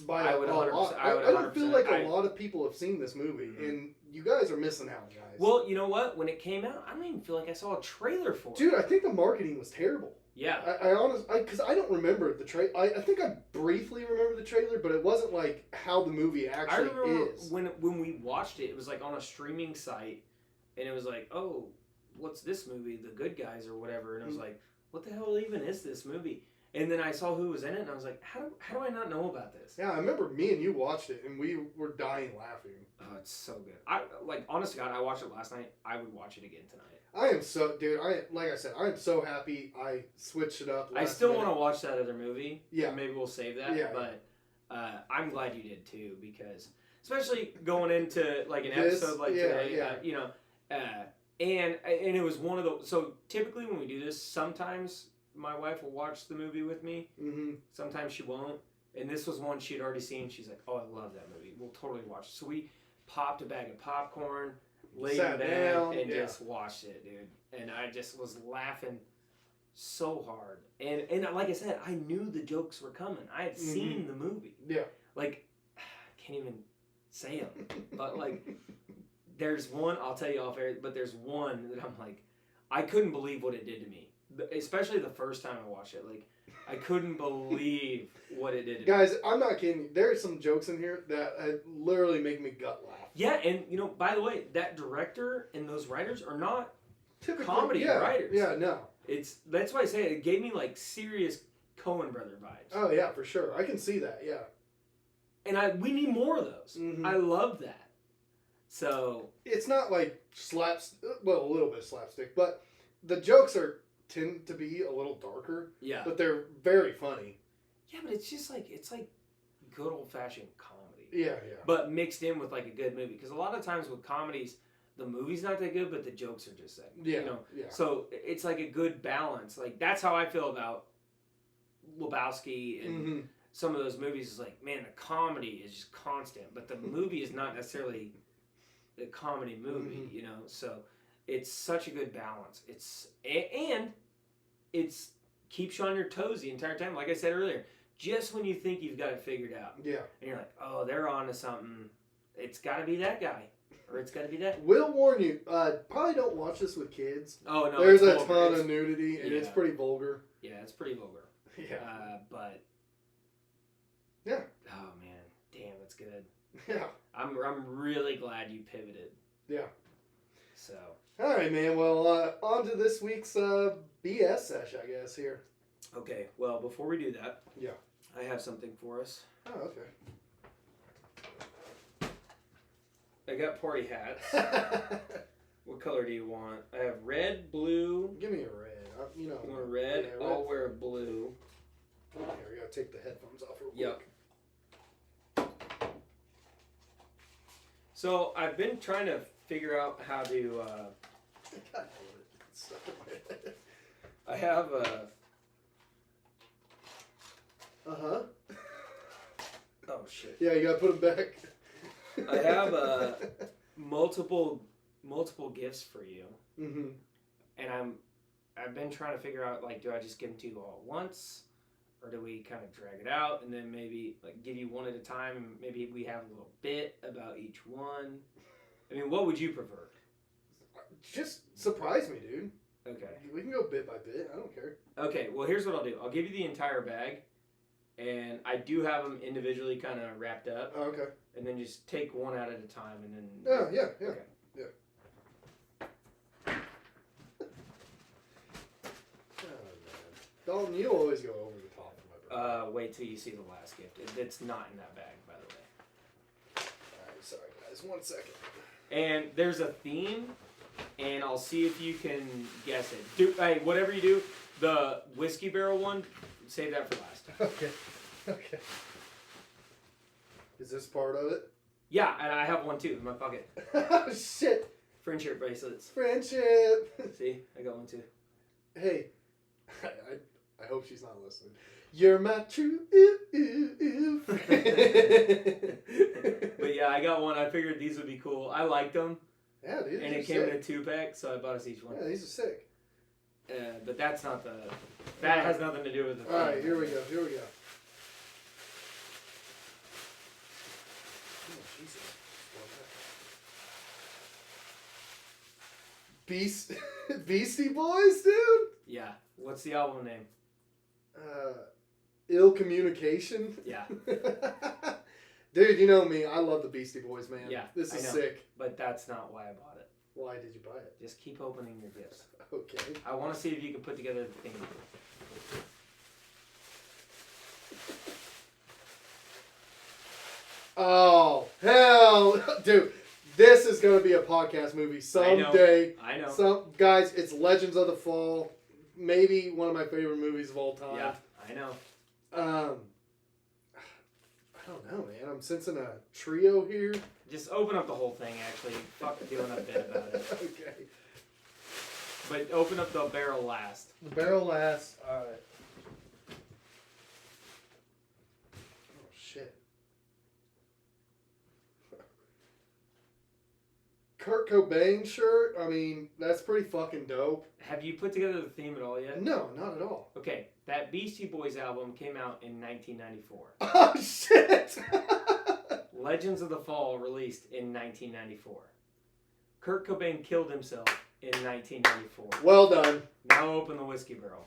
[SPEAKER 4] By
[SPEAKER 3] I
[SPEAKER 4] a
[SPEAKER 3] would
[SPEAKER 4] lot.
[SPEAKER 3] 100%.
[SPEAKER 4] I don't feel
[SPEAKER 3] 100%.
[SPEAKER 4] like a lot of people have seen this movie,
[SPEAKER 3] Mhm.
[SPEAKER 4] and you guys are missing out, guys.
[SPEAKER 3] well, you know what? When it came out, I don't even feel like I saw a trailer for it.
[SPEAKER 4] dude, I think the marketing was terrible.
[SPEAKER 3] Yeah.
[SPEAKER 4] I honestly, because I don't remember the trailer. I think I briefly remember the trailer, but it wasn't like how the movie
[SPEAKER 3] I
[SPEAKER 4] actually
[SPEAKER 3] remember
[SPEAKER 4] is.
[SPEAKER 3] when we watched it, it was like on a streaming site, and it was like, oh, what's this movie, The Good Guys or whatever, and I was
[SPEAKER 4] Mhm.
[SPEAKER 3] like, what the hell even is this movie? And then I saw who was in it, and I was like, how do I not know about this?
[SPEAKER 4] Yeah, I remember me and you watched it, and we were dying laughing.
[SPEAKER 3] Oh, it's so good. Honest to God, I watched it last night. I would watch it again tonight.
[SPEAKER 4] I am so, dude. Like I said, I am so happy I switched it up.
[SPEAKER 3] I still want to watch that other movie.
[SPEAKER 4] Yeah.
[SPEAKER 3] Maybe we'll save that.
[SPEAKER 4] Yeah.
[SPEAKER 3] But I'm glad you did too, because especially going into like an
[SPEAKER 4] This,
[SPEAKER 3] episode like
[SPEAKER 4] yeah,
[SPEAKER 3] today,
[SPEAKER 4] yeah.
[SPEAKER 3] And it was one of those. So typically when we do this, sometimes my wife will watch the movie with me.
[SPEAKER 4] Mm-hmm.
[SPEAKER 3] Sometimes she won't. And this was one she had already seen. She's like, "Oh, I love that movie. We'll totally watch it." So we popped a bag of popcorn, laid
[SPEAKER 4] Sat
[SPEAKER 3] it
[SPEAKER 4] down,
[SPEAKER 3] down, and
[SPEAKER 4] yeah.
[SPEAKER 3] just watched it, dude. And I just was laughing so hard. And like I said, I knew the jokes were coming. I had seen the movie.
[SPEAKER 4] Yeah.
[SPEAKER 3] Like, I can't even say them. But like, there's one, I'll tell you off air, but there's one that I'm like, I couldn't believe what it did to me. Especially the first time I watched it. Like, I couldn't believe what it did to me.
[SPEAKER 4] Guys, I'm not kidding you. There are some jokes in here that literally make me gut laugh.
[SPEAKER 3] Yeah, and by the way, that director and those writers are not
[SPEAKER 4] Typically,
[SPEAKER 3] comedy
[SPEAKER 4] yeah,
[SPEAKER 3] writers.
[SPEAKER 4] Yeah, no.
[SPEAKER 3] That's why I say it gave me like serious Coen brother vibes.
[SPEAKER 4] Oh yeah, for sure. I can see that. Yeah.
[SPEAKER 3] And we need more of those.
[SPEAKER 4] Mhm.
[SPEAKER 3] I love that. So
[SPEAKER 4] It's not like well, a little bit of slapstick, but the jokes tend to be a little darker,
[SPEAKER 3] yeah.
[SPEAKER 4] but they're very funny.
[SPEAKER 3] Yeah, but it's just like good old fashioned comedy.
[SPEAKER 4] Yeah, yeah.
[SPEAKER 3] But mixed in with like a good movie. Because a lot of times with comedies, the movie's not that good, but the jokes are just that.
[SPEAKER 4] Yeah,
[SPEAKER 3] You know?
[SPEAKER 4] yeah.
[SPEAKER 3] So it's like a good balance. Like that's how I feel about Lebowski and
[SPEAKER 4] Mm-hmm.
[SPEAKER 3] some of those movies. Is like, man, the comedy is just constant, but the movie is not necessarily a comedy movie.
[SPEAKER 4] Mhm.
[SPEAKER 3] You know, so it's such a good balance. It's keeps you on your toes the entire time. Like I said earlier, just when you think you've got it figured out,
[SPEAKER 4] Yeah.
[SPEAKER 3] and you're like, oh, they're on to something. It's got to be that guy, or it's got to be that.
[SPEAKER 4] Will warn you, probably don't watch this with kids.
[SPEAKER 3] Oh no,
[SPEAKER 4] There's
[SPEAKER 3] it's
[SPEAKER 4] a
[SPEAKER 3] vulgar.
[SPEAKER 4] ton
[SPEAKER 3] It's-
[SPEAKER 4] of nudity, and it's
[SPEAKER 3] yeah.
[SPEAKER 4] pretty vulgar.
[SPEAKER 3] Yeah, it's pretty vulgar.
[SPEAKER 4] Yeah.
[SPEAKER 3] But
[SPEAKER 4] Yeah.
[SPEAKER 3] oh man, damn, it's good.
[SPEAKER 4] Yeah.
[SPEAKER 3] I'm really glad you pivoted.
[SPEAKER 4] Yeah.
[SPEAKER 3] So
[SPEAKER 4] All right, man. Well, on to this week's BS sesh, I guess, here.
[SPEAKER 3] okay, well before we do that,
[SPEAKER 4] Yeah.
[SPEAKER 3] I have something for us.
[SPEAKER 4] Oh, okay.
[SPEAKER 3] I got party hats. What color do you want? I have red, blue.
[SPEAKER 4] Give me a red. You know.
[SPEAKER 3] You want a red?
[SPEAKER 4] Yeah,
[SPEAKER 3] I'll wear a blue.
[SPEAKER 4] Here, we gotta take the headphones off real quick.
[SPEAKER 3] Yep. So I've been trying to figure out how to.
[SPEAKER 4] God, it's stuck in my head.
[SPEAKER 3] I have a.
[SPEAKER 4] Uh-huh.
[SPEAKER 3] Oh shit!
[SPEAKER 4] Yeah, you gotta put them back.
[SPEAKER 3] I have multiple gifts for you,
[SPEAKER 4] Mm-hmm.
[SPEAKER 3] and I've been trying to figure out like, do I just give them to you all at once, or do we kind of drag it out and then maybe like give you one at a time, and maybe we have a little bit about each one. I mean, what would you prefer?
[SPEAKER 4] Just surprise me, dude.
[SPEAKER 3] Okay.
[SPEAKER 4] We can go bit by bit. I don't care.
[SPEAKER 3] Okay, well, here's what I'll do. I'll give you the entire bag, and I do have them individually kind of wrapped up,
[SPEAKER 4] Oh, okay.
[SPEAKER 3] and then just take one out at a time, and then...
[SPEAKER 4] Oh, yeah, yeah.
[SPEAKER 3] Okay.
[SPEAKER 4] Oh, man. Dalton, you always go over the top of my brother.
[SPEAKER 3] Wait till you see the last gift. It's not in that bag, by the way.
[SPEAKER 4] Alright, sorry, guys. 1 second.
[SPEAKER 3] And there's a theme, and I'll see if you can guess it. Hey, whatever you do, the whiskey barrel one, save that for last.
[SPEAKER 4] Okay. Okay. Is this part of it?
[SPEAKER 3] Yeah, and I have one too in my pocket.
[SPEAKER 4] Oh, shit.
[SPEAKER 3] Friendship bracelets.
[SPEAKER 4] Friendship.
[SPEAKER 3] See, I got one too.
[SPEAKER 4] Hey, I hope she's not listening. You're my true friend.
[SPEAKER 3] But yeah, I got one. I figured these would be cool. I liked them,
[SPEAKER 4] Yeah, dude.
[SPEAKER 3] and it came in a 2-pack, so I bought us each one.
[SPEAKER 4] Yeah, these are sick.
[SPEAKER 3] But that's not the. That has nothing to do with the.
[SPEAKER 4] All right, here we go. Here we go. Oh, Jesus. Beastie Boys, dude.
[SPEAKER 3] Yeah. What's the album name?
[SPEAKER 4] Ill Communication.
[SPEAKER 3] Yeah.
[SPEAKER 4] Dude, you know me. I love the Beastie Boys, man.
[SPEAKER 3] Yeah,
[SPEAKER 4] This is
[SPEAKER 3] I know.
[SPEAKER 4] sick.
[SPEAKER 3] But that's not why I bought it.
[SPEAKER 4] Why did you buy it?
[SPEAKER 3] Just keep opening your gifts.
[SPEAKER 4] Okay.
[SPEAKER 3] I want to see if you can put together the theme.
[SPEAKER 4] Dude, this is going to be a podcast movie someday.
[SPEAKER 3] I know.
[SPEAKER 4] Guys, it's Legends of the Fall. Maybe one of my favorite movies of all time.
[SPEAKER 3] Yeah, I know.
[SPEAKER 4] I don't know, man. I'm sensing a trio here.
[SPEAKER 3] Just open up the whole thing, actually. Fuck doing a bit about it.
[SPEAKER 4] Okay.
[SPEAKER 3] But open up the barrel last.
[SPEAKER 4] The barrel last. All right. Oh, shit. Kurt Cobain shirt? I mean, that's pretty fucking dope.
[SPEAKER 3] Have you put together the theme at all yet?
[SPEAKER 4] No, not at all.
[SPEAKER 3] Okay, that Beastie Boys album came out in 1994.
[SPEAKER 4] Oh, shit!
[SPEAKER 3] Legends of the Fall released in 1994. Kurt Cobain killed himself in 1994.
[SPEAKER 4] Well done.
[SPEAKER 3] Now open the whiskey barrel.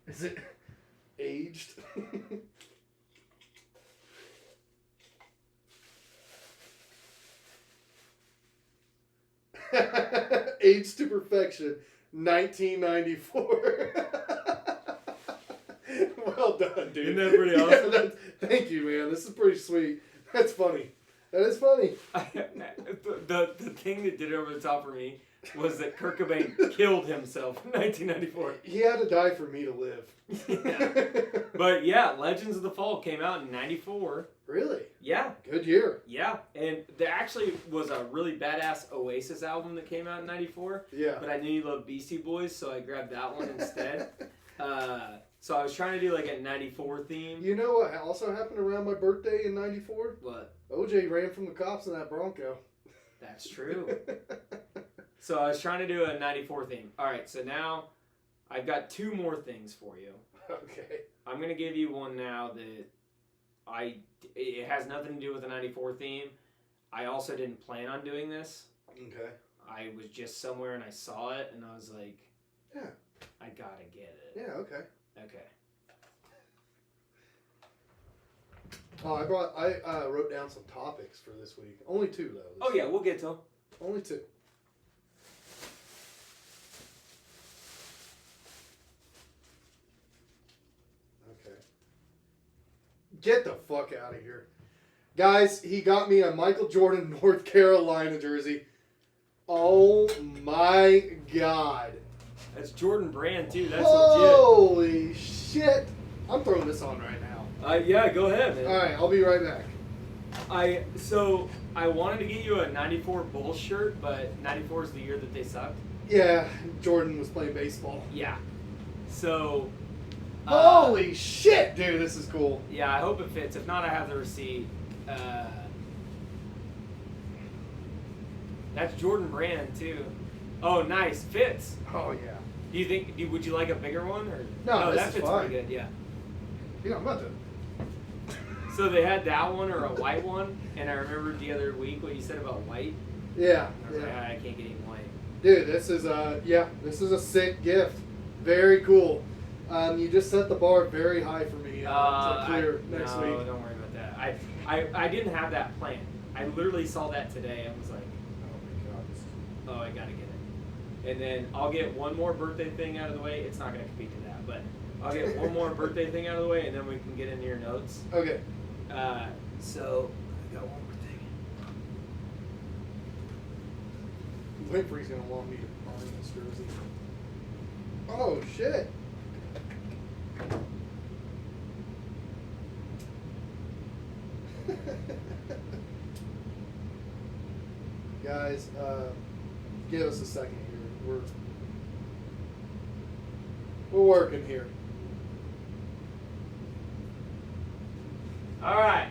[SPEAKER 4] Is it aged? Aged to perfection, 1994. Well done, dude.
[SPEAKER 3] Isn't that pretty awesome?
[SPEAKER 4] Yeah, thank you, man. This is pretty sweet. That's funny. That is funny.
[SPEAKER 3] The thing that did it over the top for me was that Kurt Cobain killed himself in 1994.
[SPEAKER 4] He had to die for me to live.
[SPEAKER 3] Yeah. But yeah, Legends of the Fall came out in 94.
[SPEAKER 4] Really?
[SPEAKER 3] Yeah.
[SPEAKER 4] Good year.
[SPEAKER 3] Yeah. And there actually was a really badass Oasis album that came out in 94.
[SPEAKER 4] Yeah.
[SPEAKER 3] But I knew you loved Beastie Boys, so I grabbed that one instead. So I was trying to do like a 94 theme.
[SPEAKER 4] You know what also happened around my birthday in 94?
[SPEAKER 3] What?
[SPEAKER 4] OJ ran from the cops in that Bronco.
[SPEAKER 3] That's true. So I was trying to do a 94 theme. All right, so now I've got two more things for you.
[SPEAKER 4] Okay.
[SPEAKER 3] I'm going to give you one now that it has nothing to do with the 94 theme. I also didn't plan on doing this.
[SPEAKER 4] Okay.
[SPEAKER 3] I was just somewhere and I saw it and I was like,
[SPEAKER 4] yeah,
[SPEAKER 3] I got to get it.
[SPEAKER 4] Yeah, okay.
[SPEAKER 3] Okay.
[SPEAKER 4] Oh, I wrote down some topics for this week. Only two, though.
[SPEAKER 3] Oh, yeah, we'll get to them.
[SPEAKER 4] Only two. Okay. Get the fuck out of here. Guys, he got me a Michael Jordan North Carolina jersey. Oh my god.
[SPEAKER 3] That's Jordan Brand, too. That's
[SPEAKER 4] Holy shit. I'm throwing this on right now.
[SPEAKER 3] Yeah, go ahead, man.
[SPEAKER 4] Alright, I'll be right back.
[SPEAKER 3] I wanted to get you a 94 Bulls shirt, but 94 is the year that they sucked.
[SPEAKER 4] Yeah, Jordan was playing baseball.
[SPEAKER 3] Yeah. So.
[SPEAKER 4] Holy shit, dude, this is cool.
[SPEAKER 3] Yeah, I hope it fits. If not, I have the receipt. That's Jordan Brand too. Oh, nice, fits.
[SPEAKER 4] Oh yeah.
[SPEAKER 3] Do you think? Would you like a bigger one or?
[SPEAKER 4] No, this
[SPEAKER 3] that
[SPEAKER 4] is
[SPEAKER 3] fits
[SPEAKER 4] fine.
[SPEAKER 3] pretty good. Yeah.
[SPEAKER 4] Yeah, I'm about to.
[SPEAKER 3] So they had that one or a white one, and I remember the other week what you said about white.
[SPEAKER 4] Yeah.
[SPEAKER 3] I was like, I can't get any white.
[SPEAKER 4] Dude, this is a sick gift. Very cool. You just set the bar very high for me to clear next week.
[SPEAKER 3] No, don't worry about that. I didn't have that planned. I literally saw that today and was like, oh, I gotta get it. And then I'll get one more birthday thing out of the way. It's not gonna compete to that, but I'll get one more birthday thing out of the way, and then we can get into your notes.
[SPEAKER 4] Okay.
[SPEAKER 3] So I got one more thing.
[SPEAKER 4] Winfrey's gonna want me to burn this jersey. Oh shit. Guys, give us a second here. We're working here.
[SPEAKER 3] All right.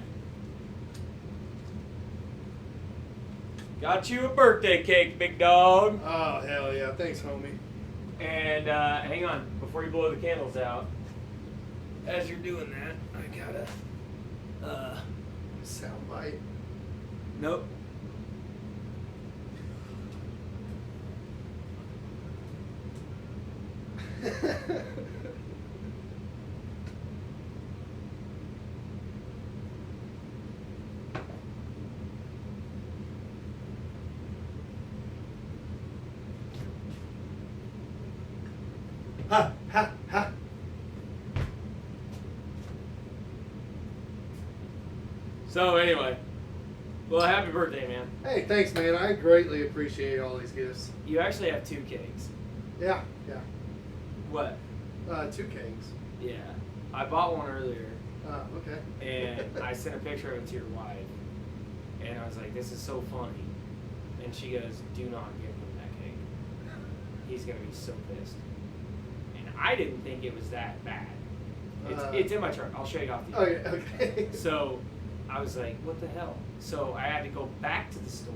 [SPEAKER 3] Got you a birthday cake, big dog.
[SPEAKER 4] Oh hell yeah! Thanks, homie.
[SPEAKER 3] And hang on, before you blow the candles out. As you're doing that, I gotta.
[SPEAKER 4] Soundbite.
[SPEAKER 3] Nope.
[SPEAKER 4] Ha ha ha.
[SPEAKER 3] So anyway, Well, happy birthday, man.
[SPEAKER 4] Hey, thanks, man. I greatly appreciate all these gifts.
[SPEAKER 3] You actually have 2 cakes.
[SPEAKER 4] Yeah.
[SPEAKER 3] What?
[SPEAKER 4] 2 cakes.
[SPEAKER 3] Yeah. I bought one earlier,
[SPEAKER 4] Okay.
[SPEAKER 3] and I sent a picture of it to your wife. And I was like, this is so funny. And she goes, do not give him that cake. He's going to be so pissed. And I didn't think it was that bad. It's in my truck. I'll show you off the
[SPEAKER 4] Okay.
[SPEAKER 3] So I was like, what the hell? So I had to go back to the store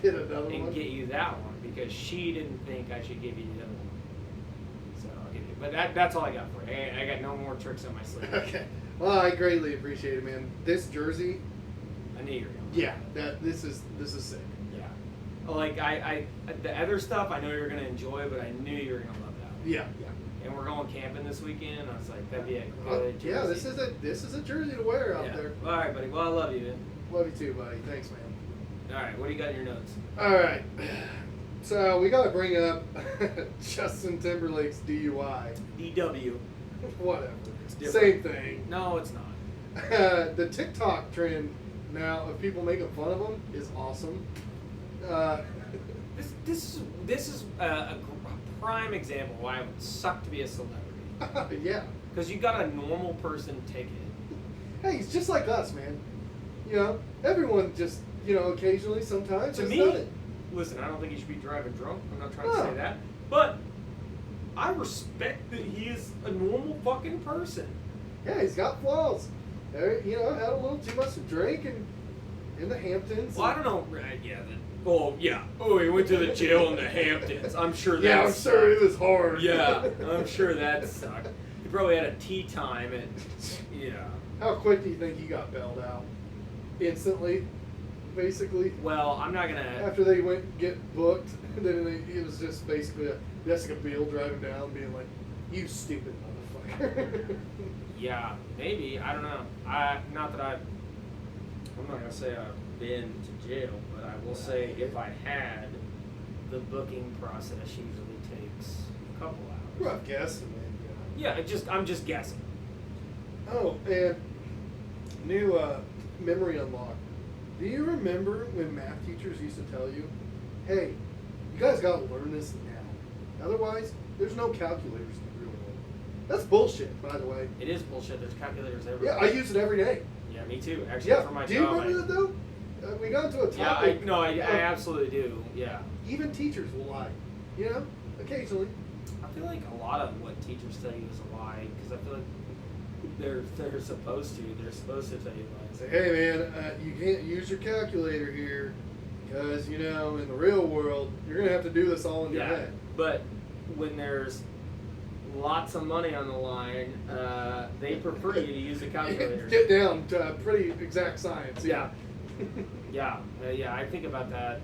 [SPEAKER 4] Get another
[SPEAKER 3] and
[SPEAKER 4] one.
[SPEAKER 3] get you that one because she didn't think I should give you the other one. So I'll give you. But that's all I got for you. I got no more tricks on my sleeve.
[SPEAKER 4] Okay. Well, I greatly appreciate it, man. This jersey,
[SPEAKER 3] I knew you were going.
[SPEAKER 4] yeah, this is sick.
[SPEAKER 3] Yeah. Like I the other stuff I know you're gonna enjoy, but I knew you were gonna love that one.
[SPEAKER 4] Yeah.
[SPEAKER 3] And we're going camping this weekend. And I was like, that'd be a good jersey.
[SPEAKER 4] Yeah, this is a jersey to wear out
[SPEAKER 3] Yeah.
[SPEAKER 4] there.
[SPEAKER 3] All right, buddy. Well, I love you, man.
[SPEAKER 4] Love you too, buddy. Thanks, man.
[SPEAKER 3] All right, what do you got in your notes?
[SPEAKER 4] All right. So we got to bring up Justin Timberlake's DUI.
[SPEAKER 3] DW.
[SPEAKER 4] Whatever.
[SPEAKER 3] It's different.
[SPEAKER 4] Same thing.
[SPEAKER 3] No, it's not.
[SPEAKER 4] The TikTok trend now of people making fun of him is awesome.
[SPEAKER 3] This is a prime example why it would suck to be a celebrity.
[SPEAKER 4] Yeah.
[SPEAKER 3] Because you got a normal person take it.
[SPEAKER 4] Hey, he's just like us, man. You know, everyone just, occasionally, sometimes
[SPEAKER 3] To
[SPEAKER 4] has
[SPEAKER 3] me,
[SPEAKER 4] done it.
[SPEAKER 3] listen, I don't think you should be driving drunk. I'm not trying
[SPEAKER 4] No.
[SPEAKER 3] to say that. But I respect that he is a normal fucking person.
[SPEAKER 4] Yeah, he's got flaws. Had a little too much to drink and in the Hamptons.
[SPEAKER 3] Well, I don't know. Yeah. Oh, he went to the jail in the Hamptons. I'm sure that
[SPEAKER 4] Yeah, I'm sure it was hard.
[SPEAKER 3] Yeah, I'm sure that sucked. He probably had a tea time and yeah.
[SPEAKER 4] How quick do you think he got bailed out? Instantly, basically.
[SPEAKER 3] Well, I'm not gonna.
[SPEAKER 4] After they went get booked, then it was just basically Jessica Biel driving down, being like, "You stupid motherfucker."
[SPEAKER 3] Yeah, maybe. I don't know. I'm not gonna say I've been to jail, but I will say if I had, the booking process usually takes a couple hours.
[SPEAKER 4] Rough guess.
[SPEAKER 3] Yeah, I'm just guessing.
[SPEAKER 4] Oh, and new memory unlock. Do you remember when math teachers used to tell you, "Hey, you guys gotta learn this now. Otherwise, there's no calculators in the real world." That's bullshit, by the way.
[SPEAKER 3] It is bullshit. There's calculators everywhere.
[SPEAKER 4] Yeah, I use it every day.
[SPEAKER 3] Yeah, me too. Actually,
[SPEAKER 4] Yeah.
[SPEAKER 3] for my
[SPEAKER 4] Do you
[SPEAKER 3] job.
[SPEAKER 4] remember that though? We got into a
[SPEAKER 3] Yeah,
[SPEAKER 4] topic.
[SPEAKER 3] I absolutely do. Yeah.
[SPEAKER 4] Even teachers will lie. Occasionally.
[SPEAKER 3] I feel like a lot of what teachers tell you is a lie because I feel like they're supposed to. They're supposed to tell you lies.
[SPEAKER 4] Say, hey man, you can't use your calculator here because in the real world you're gonna have to do this all in your head.
[SPEAKER 3] But when there's lots of money on the line, they prefer you to use a calculator.
[SPEAKER 4] Get down to pretty exact science.
[SPEAKER 3] Yeah. Yeah, I think about that.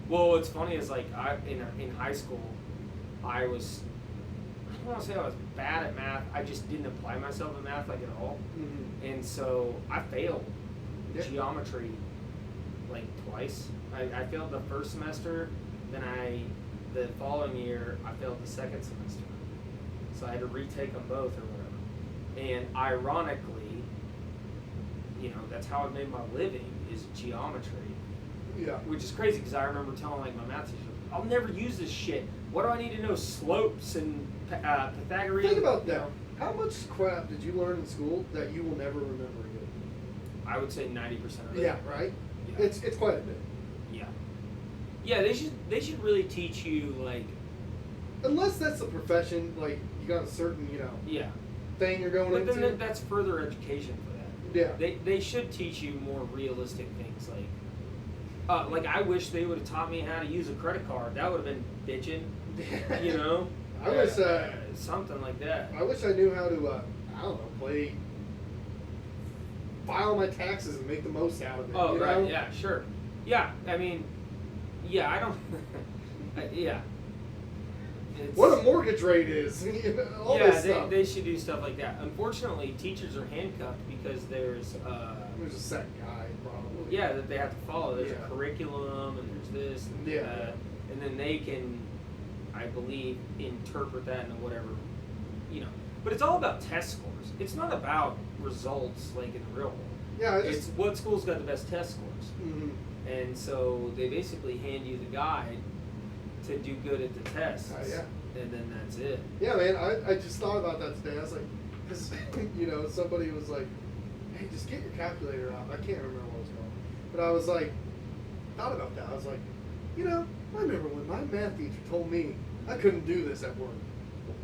[SPEAKER 3] Well, what's funny is like in high school, I don't want to say I was bad at math. I just didn't apply myself in math like at all,
[SPEAKER 4] Mhm.
[SPEAKER 3] and so I failed
[SPEAKER 4] Yeah.
[SPEAKER 3] geometry like twice. I failed the first semester, then the following year I failed the second semester. So I had to retake them both or whatever. And ironically, that's how I made my living is geometry.
[SPEAKER 4] Yeah.
[SPEAKER 3] Which is crazy because I remember telling like my math teacher, I'll never use this shit. What do I need to know? Slopes and Pythagorean?
[SPEAKER 4] Think about that. How much crap did you learn in school that you will never remember again?
[SPEAKER 3] I would say 90% of it.
[SPEAKER 4] Yeah, right?
[SPEAKER 3] Yeah.
[SPEAKER 4] It's quite a bit.
[SPEAKER 3] Yeah. Yeah, they should really teach you like.
[SPEAKER 4] Unless that's a profession, like you got a certain,
[SPEAKER 3] Yeah.
[SPEAKER 4] thing you're going
[SPEAKER 3] But
[SPEAKER 4] into.
[SPEAKER 3] then that's further education for that.
[SPEAKER 4] Yeah.
[SPEAKER 3] They should teach you more realistic things like I wish they would have taught me how to use a credit card. That would have been bitching,
[SPEAKER 4] I wish
[SPEAKER 3] something like that.
[SPEAKER 4] I wish I knew how to file my taxes and make the most out of it.
[SPEAKER 3] Oh
[SPEAKER 4] you
[SPEAKER 3] right,
[SPEAKER 4] know?
[SPEAKER 3] yeah, sure, yeah. I mean, yeah, I don't, yeah. It's,
[SPEAKER 4] What a mortgage rate is. All this stuff.
[SPEAKER 3] they should do stuff like that. Unfortunately, teachers are handcuffed because there's
[SPEAKER 4] There's a set guide, probably.
[SPEAKER 3] yeah, that they have to follow. There's
[SPEAKER 4] Yeah.
[SPEAKER 3] a curriculum and there's this and
[SPEAKER 4] Yeah.
[SPEAKER 3] that, and then they can, I believe, interpret that into whatever, But it's all about test scores. It's not about results like in the real world.
[SPEAKER 4] Yeah,
[SPEAKER 3] It's what school's got the best test scores.
[SPEAKER 4] Mm-hmm.
[SPEAKER 3] And so they basically hand you the guide to do good at the tests.
[SPEAKER 4] Yeah.
[SPEAKER 3] And then that's it.
[SPEAKER 4] Yeah, man, I just thought about that today. I was like, because, somebody was like, hey, just get your calculator out. I can't remember what it was called. But I was like, thought about that. I was like, I remember when my math teacher told me I couldn't do this at work.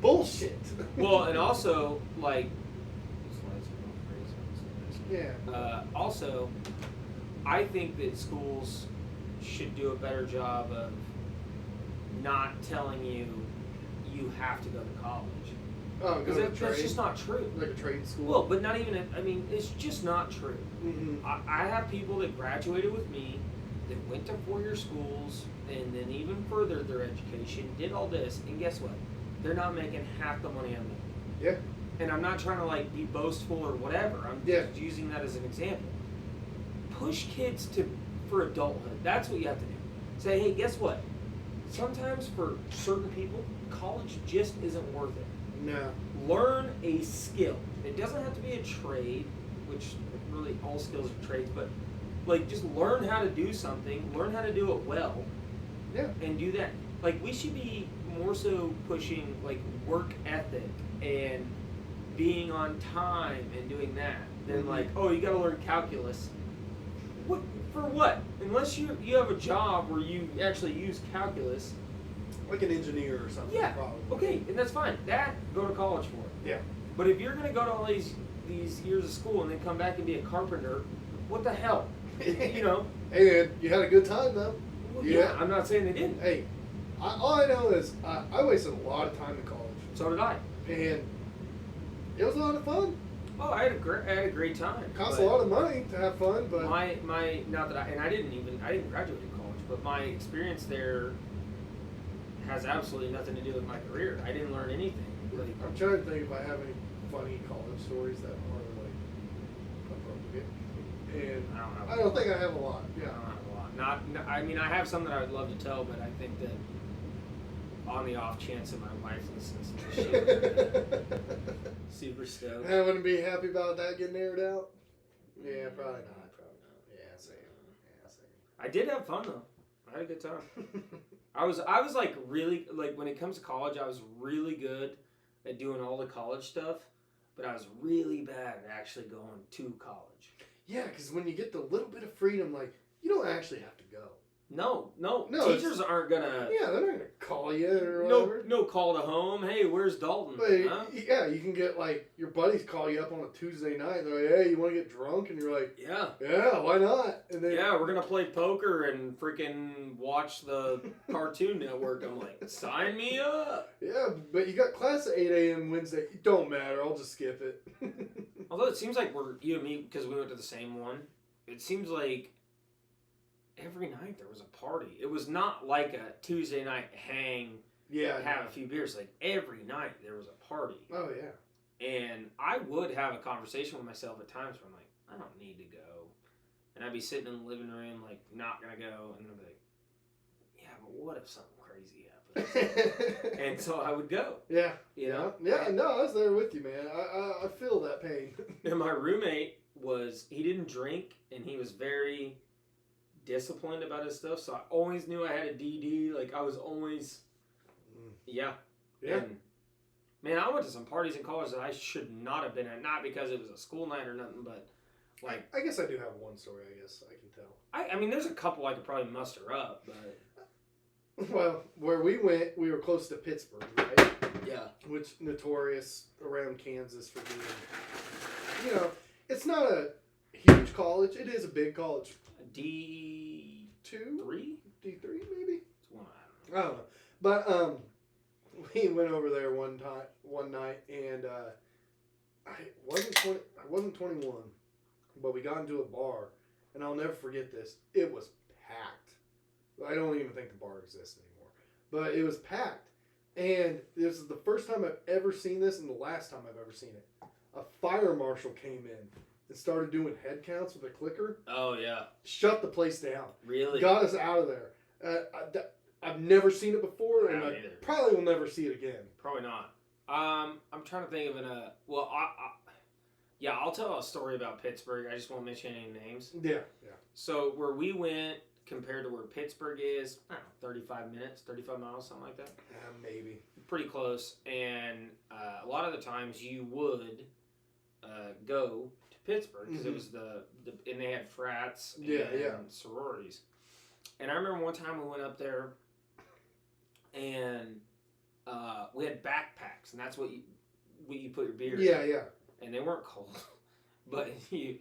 [SPEAKER 4] Bullshit.
[SPEAKER 3] Well, and also,
[SPEAKER 4] yeah.
[SPEAKER 3] Also, I think that schools should do a better job of not telling you you have to go to college.
[SPEAKER 4] Oh,
[SPEAKER 3] because that's just not true.
[SPEAKER 4] Like a trade school?
[SPEAKER 3] Well, but not even, it's just not true.
[SPEAKER 4] Mm-hmm.
[SPEAKER 3] I have people that graduated with me that went to four-year schools and then even furthered their education, did all this, and guess what? They're not making half the money I'm making.
[SPEAKER 4] Yeah.
[SPEAKER 3] And I'm not trying to be boastful or whatever. I'm just using that as an example. Push kids for adulthood. That's what you have to do. Say, hey, guess what? Sometimes for certain people, college just isn't worth it.
[SPEAKER 4] No.
[SPEAKER 3] Learn a skill. It doesn't have to be a trade, which really all skills are trades, but just learn how to do something, learn how to do it well.
[SPEAKER 4] Yeah.
[SPEAKER 3] And do that. We should be more so pushing work ethic and being on time and doing that than you got to learn calculus. What for what? Unless you have a job where you actually use calculus.
[SPEAKER 4] Like an engineer or something.
[SPEAKER 3] Yeah.
[SPEAKER 4] Probably.
[SPEAKER 3] Okay, and that's fine. That go to college for it.
[SPEAKER 4] Yeah.
[SPEAKER 3] But if you're gonna go to all these years of school and then come back and be a carpenter, what the hell?
[SPEAKER 4] Hey man, you had a good time though.
[SPEAKER 3] Well, yeah, I'm not saying they didn't.
[SPEAKER 4] Hey, all I know is I wasted a lot of time in college.
[SPEAKER 3] So did I.
[SPEAKER 4] And it was a lot of fun.
[SPEAKER 3] Oh, I had a great time.
[SPEAKER 4] It costs a lot of money to have fun, but
[SPEAKER 3] my not that I didn't graduate in college, but my experience there has absolutely nothing to do with my career. I didn't learn anything.
[SPEAKER 4] I'm trying to think if I have any funny college stories that are appropriate. And I don't think I have a lot. Yeah.
[SPEAKER 3] I don't have a lot. I have some that I would love to tell, but I think that on the off chance that my wife listens to this shit, super stoked.
[SPEAKER 4] I wouldn't be happy about that getting aired out. Yeah, probably not. Yeah, same.
[SPEAKER 3] I did have fun though. I had a good time. I was really when it comes to college, I was really good at doing all the college stuff, but I was really bad at actually going to college.
[SPEAKER 4] Yeah, because when you get the little bit of freedom, you don't actually have to go.
[SPEAKER 3] No. Teachers aren't gonna.
[SPEAKER 4] Yeah, they're not gonna call you or whatever.
[SPEAKER 3] No call to home. Hey, where's Dalton?
[SPEAKER 4] But
[SPEAKER 3] huh?
[SPEAKER 4] yeah, you can get your buddies call you up on a Tuesday night. And they're like, "Hey, you want to get drunk?" And you're like, "Yeah, why not?" And then
[SPEAKER 3] we're gonna play poker and freaking watch the Cartoon Network. I'm like, sign me up.
[SPEAKER 4] Yeah, but you got class at 8 a.m. Wednesday. It don't matter. I'll just skip it.
[SPEAKER 3] Although it seems like you and me, because we went to the same one. It seems like every night there was a party. It was not like a Tuesday night hang, have a few beers. Every night there was a party.
[SPEAKER 4] Oh, yeah.
[SPEAKER 3] And I would have a conversation with myself at times where I'm like, I don't need to go. And I'd be sitting in the living room, not going to go. And then I'd be like, yeah, but what if something crazy happens? And so I would go.
[SPEAKER 4] Yeah.
[SPEAKER 3] You know?
[SPEAKER 4] Yeah, no, I was there with you, man. I feel that pain.
[SPEAKER 3] And my roommate he didn't drink, and he was very disciplined about his stuff, so I always knew I had a DD. I was always, yeah. And, man, I went to some parties in college that I should not have been at, not because it was a school night or nothing, but
[SPEAKER 4] I guess I do have one story. I guess I can tell.
[SPEAKER 3] I mean, there's a couple I could probably muster up, but
[SPEAKER 4] well, where we went, we were close to Pittsburgh, right?
[SPEAKER 3] Yeah.
[SPEAKER 4] Which notorious around Kansas for being, it's not a huge college. It is a big college.
[SPEAKER 3] D2?
[SPEAKER 4] D3 maybe?
[SPEAKER 3] It's one,
[SPEAKER 4] I don't know. But we went over there one night, and I wasn't 21, but we got into a bar, and I'll never forget this. It was packed. I don't even think the bar exists anymore, but it was packed, and this is the first time I've ever seen this, and the last time I've ever seen it. A fire marshal came in and started doing head counts with a clicker.
[SPEAKER 3] Oh, yeah.
[SPEAKER 4] Shut the place down.
[SPEAKER 3] Really?
[SPEAKER 4] Got us out of there. I've never seen it before, and I probably will never see it again.
[SPEAKER 3] Probably not. I'm trying to think of Yeah, I'll tell a story about Pittsburgh. I just won't mention any names.
[SPEAKER 4] Yeah.
[SPEAKER 3] So where we went compared to where Pittsburgh is, I don't know, 35 minutes, 35 miles, something like that.
[SPEAKER 4] Maybe.
[SPEAKER 3] Pretty close. And a lot of the times you would go to Pittsburgh because it was and they had frats and sororities. And I remember one time we went up there and we had backpacks, and that's what you put your beer in.
[SPEAKER 4] Yeah.
[SPEAKER 3] And they weren't cold, but you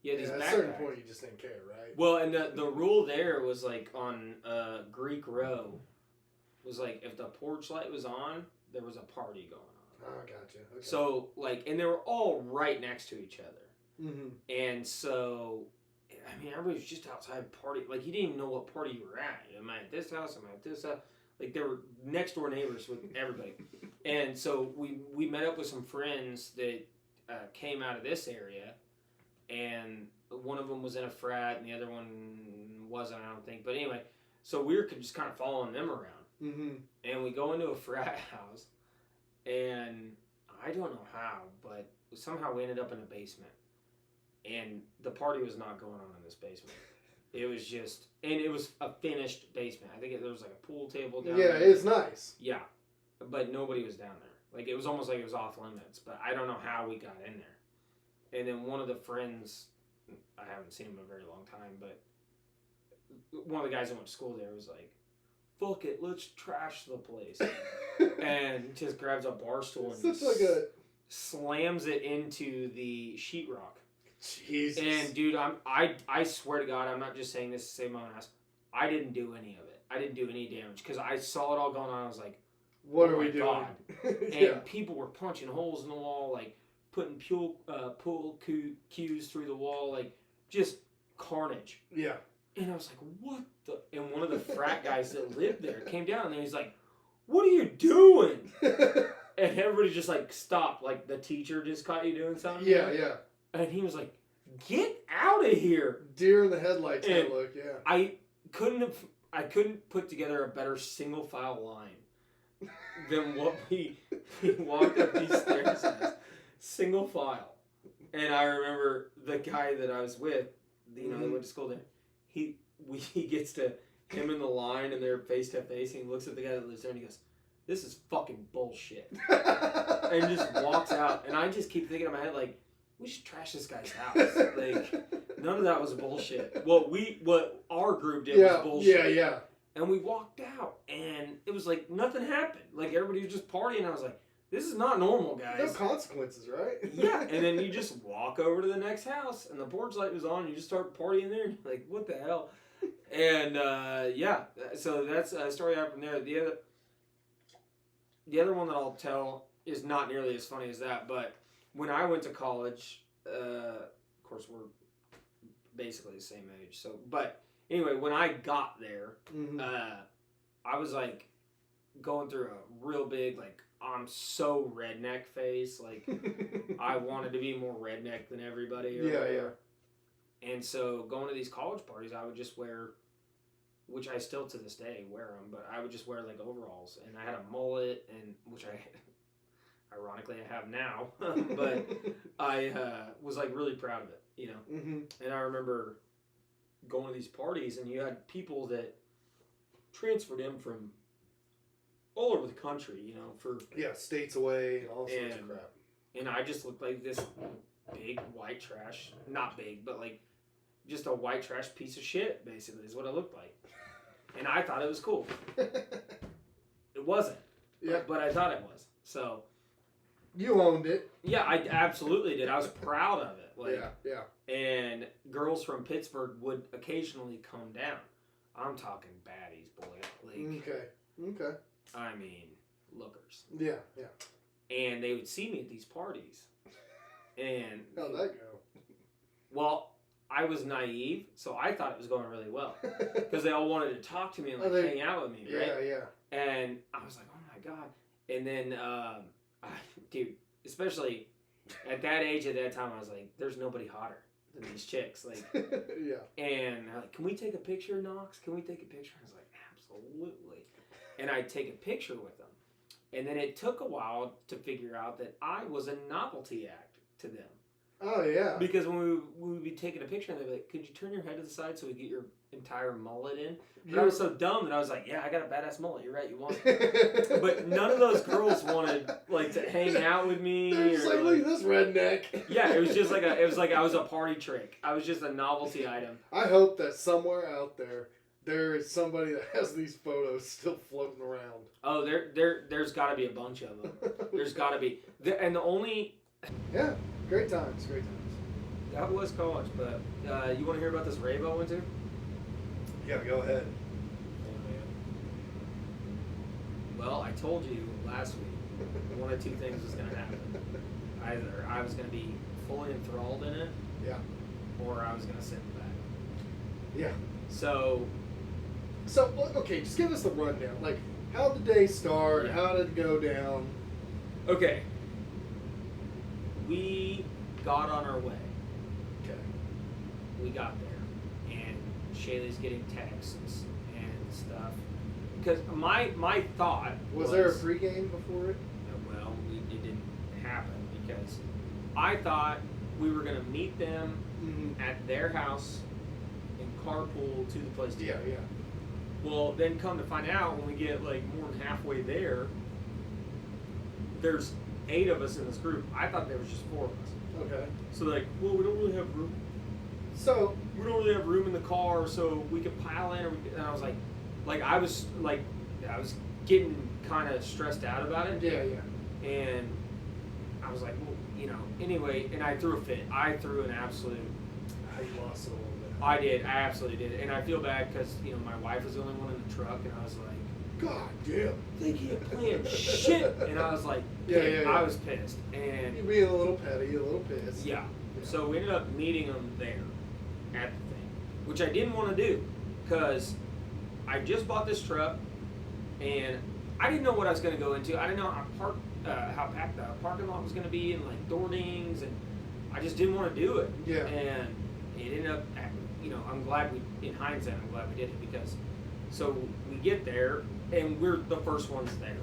[SPEAKER 3] had these
[SPEAKER 4] at
[SPEAKER 3] backpacks.
[SPEAKER 4] a certain point, you just didn't care, right?
[SPEAKER 3] Well, and the rule there was like on Greek Row was like if the porch light was on, there was a party going on.
[SPEAKER 4] Oh, gotcha. Okay.
[SPEAKER 3] So like, and they were all right next to each other,
[SPEAKER 4] Mm-hmm.
[SPEAKER 3] and so I mean everybody was just outside party. Like you didn't even know what party you were at. Am I at this house? Am I at this house? Like they were next door neighbors with everybody, and so we met up with some friends that came out of this area, and one of them was in a frat and the other one wasn't, I don't think. But anyway, so we were just kind of following them around.
[SPEAKER 4] Mm-hmm.
[SPEAKER 3] And we go into a frat house, and I don't know how, but somehow we ended up in a basement. And the party was not going on in this basement. It was just, and it was a finished basement. I think there was like a pool table down there.
[SPEAKER 4] Yeah, it's nice.
[SPEAKER 3] Yeah, but nobody was down there. Like, it was almost like it was off limits, but I don't know how we got in there. And then one of the friends, I haven't seen him in a very long time, but one of the guys that went to school there was like, fuck it, let's trash the place. And just grabs a bar stool and
[SPEAKER 4] Such like a
[SPEAKER 3] slams it into the sheetrock.
[SPEAKER 4] Jesus.
[SPEAKER 3] And dude, I swear to God, I'm not just saying this to save my own ass. I didn't do any of it. I didn't do any damage because I saw it all going on. I was like,
[SPEAKER 4] what
[SPEAKER 3] oh
[SPEAKER 4] are we
[SPEAKER 3] my
[SPEAKER 4] doing?
[SPEAKER 3] God. And
[SPEAKER 4] Yeah.
[SPEAKER 3] people were punching holes in the wall, like putting pool cues through the wall, like just carnage.
[SPEAKER 4] Yeah.
[SPEAKER 3] And I was like, what the? And one of the frat guys that lived there came down and he's like, what are you doing? And everybody just like stopped. Like the teacher just caught you doing something.
[SPEAKER 4] Yeah, yeah.
[SPEAKER 3] And he was like, get out of here.
[SPEAKER 4] Deer in the headlights
[SPEAKER 3] And
[SPEAKER 4] that look, yeah.
[SPEAKER 3] I couldn't put together a better single file line than what we walked up these stairs as. Single file. And I remember the guy that I was with, you know, that went to school there, he gets to him in the line and they're face to face and he looks at the guy that lives there and he goes, this is fucking bullshit. And just walks out. And I just keep thinking in my head, like, we should trash this guy's house. Like, none of that was bullshit. What our group did was bullshit.
[SPEAKER 4] Yeah.
[SPEAKER 3] And we walked out, and it was like nothing happened. Like everybody was just partying. I was like, "This is not normal,
[SPEAKER 4] No
[SPEAKER 3] guys."
[SPEAKER 4] consequences, right?
[SPEAKER 3] Yeah. And then you just walk over to the next house, and the porch light was on. And you just start partying there, and you're like, "What the hell?" And yeah, so that's a story out from there. The other one that I'll tell is not nearly as funny as that, but when I went to college, of course we're basically the same age. So, but anyway, when I got there, I was like going through a real big like I'm so redneck phase. Like I wanted to be more redneck than everybody. Or whatever. And so going to these college parties, I would just wear, which I still to this day wear them, but I would just wear like overalls, and I had a mullet, and which ironically I have now, but I was like really proud of it, you know.
[SPEAKER 4] Mm-hmm.
[SPEAKER 3] And I remember going to these parties, and you had people that transferred in from all over the country, you know, for
[SPEAKER 4] states away and all sorts of
[SPEAKER 3] And-
[SPEAKER 4] crap.
[SPEAKER 3] and I just looked like this big white trash, not big, but like just a white trash piece of shit, basically, is what I looked like. And I thought it was cool. It wasn't.
[SPEAKER 4] Yeah.
[SPEAKER 3] But I thought it was. So,
[SPEAKER 4] You owned it.
[SPEAKER 3] yeah, I absolutely did. I was proud of it. Like,
[SPEAKER 4] Yeah.
[SPEAKER 3] And girls from Pittsburgh would occasionally come down. I'm talking baddies, boy. Like,
[SPEAKER 4] Okay.
[SPEAKER 3] I mean, lookers.
[SPEAKER 4] Yeah.
[SPEAKER 3] And they would see me at these parties. And,
[SPEAKER 4] How'd that go?
[SPEAKER 3] well, I was naive, so I thought it was going really well. Because they all wanted to talk to me and like hang out with me, right?
[SPEAKER 4] Yeah.
[SPEAKER 3] And I was like, oh my God. And then, dude, especially at that age, at that time, I was like, there's nobody hotter than these chicks. Like,
[SPEAKER 4] Yeah.
[SPEAKER 3] and they're like, can we take a picture, Knox? Can we take a picture? I was like, absolutely. And I'd take a picture with them. And then it took a while to figure out that I was a novelty act to them.
[SPEAKER 4] Oh yeah.
[SPEAKER 3] Because when we would be taking a picture, and they'd be like, "Could you turn your head to the side so we get your entire mullet in?" But I was so dumb that I was like, "Yeah, I got a badass mullet. You're right, you want it." But none of those girls wanted like to hang out with me.
[SPEAKER 4] They're just like, look at this redneck.
[SPEAKER 3] Yeah, it was just like it was like I was a party trick. I was just a novelty item.
[SPEAKER 4] I hope that somewhere out there is somebody that has these photos still floating around.
[SPEAKER 3] Oh, there's got to be a bunch of them. There's got to be, and the only
[SPEAKER 4] Yeah, great times.
[SPEAKER 3] that was college. But you want to hear about this rave I went to?
[SPEAKER 4] Yeah, go ahead.
[SPEAKER 3] Well, I told you last week one of two things was going to happen. Either I was going to be fully enthralled in it,
[SPEAKER 4] Yeah.
[SPEAKER 3] or I was going to sit back.
[SPEAKER 4] Yeah.
[SPEAKER 3] So,
[SPEAKER 4] Okay, just give us the rundown. Like, how did the day start?
[SPEAKER 3] Yeah.
[SPEAKER 4] How did it go down?
[SPEAKER 3] okay, we got on our way.
[SPEAKER 4] Okay.
[SPEAKER 3] We got there, and Shaylee's getting texts and stuff. Because my thought
[SPEAKER 4] Was there a pregame before it?
[SPEAKER 3] well, it didn't happen because I thought we were gonna meet them
[SPEAKER 4] Mm-hmm.
[SPEAKER 3] at their house and carpool to the place.
[SPEAKER 4] Yeah,
[SPEAKER 3] together.
[SPEAKER 4] yeah.
[SPEAKER 3] Well, then come to find out, when we get like more than halfway there, there's 8 of us in this group. I thought there was just 4 of us.
[SPEAKER 4] Okay.
[SPEAKER 3] So like, well, we don't really have room.
[SPEAKER 4] So,
[SPEAKER 3] We don't really have room in the car, so we could pile in. And I was like I was getting kind of stressed out about it.
[SPEAKER 4] yeah, yeah.
[SPEAKER 3] And I was like, well, anyway, and I threw a fit. I threw an absolute.
[SPEAKER 4] I lost it a little bit.
[SPEAKER 3] I did. I absolutely did. And I feel bad because, my wife was the only one in the truck, and I was like,
[SPEAKER 4] God damn.
[SPEAKER 3] they can't plan shit. And I was like,
[SPEAKER 4] Yeah.
[SPEAKER 3] I was pissed. And
[SPEAKER 4] You being a little petty, a little pissed.
[SPEAKER 3] yeah. So we ended up meeting them there at the thing, which I didn't want to do because I just bought this truck and I didn't know what I was going to go into. I didn't know how packed the parking lot was going to be and like door dings, and I just didn't want to do it.
[SPEAKER 4] Yeah.
[SPEAKER 3] And it ended up, I'm glad in hindsight, I'm glad we did it because, so we get there and we're the first ones there.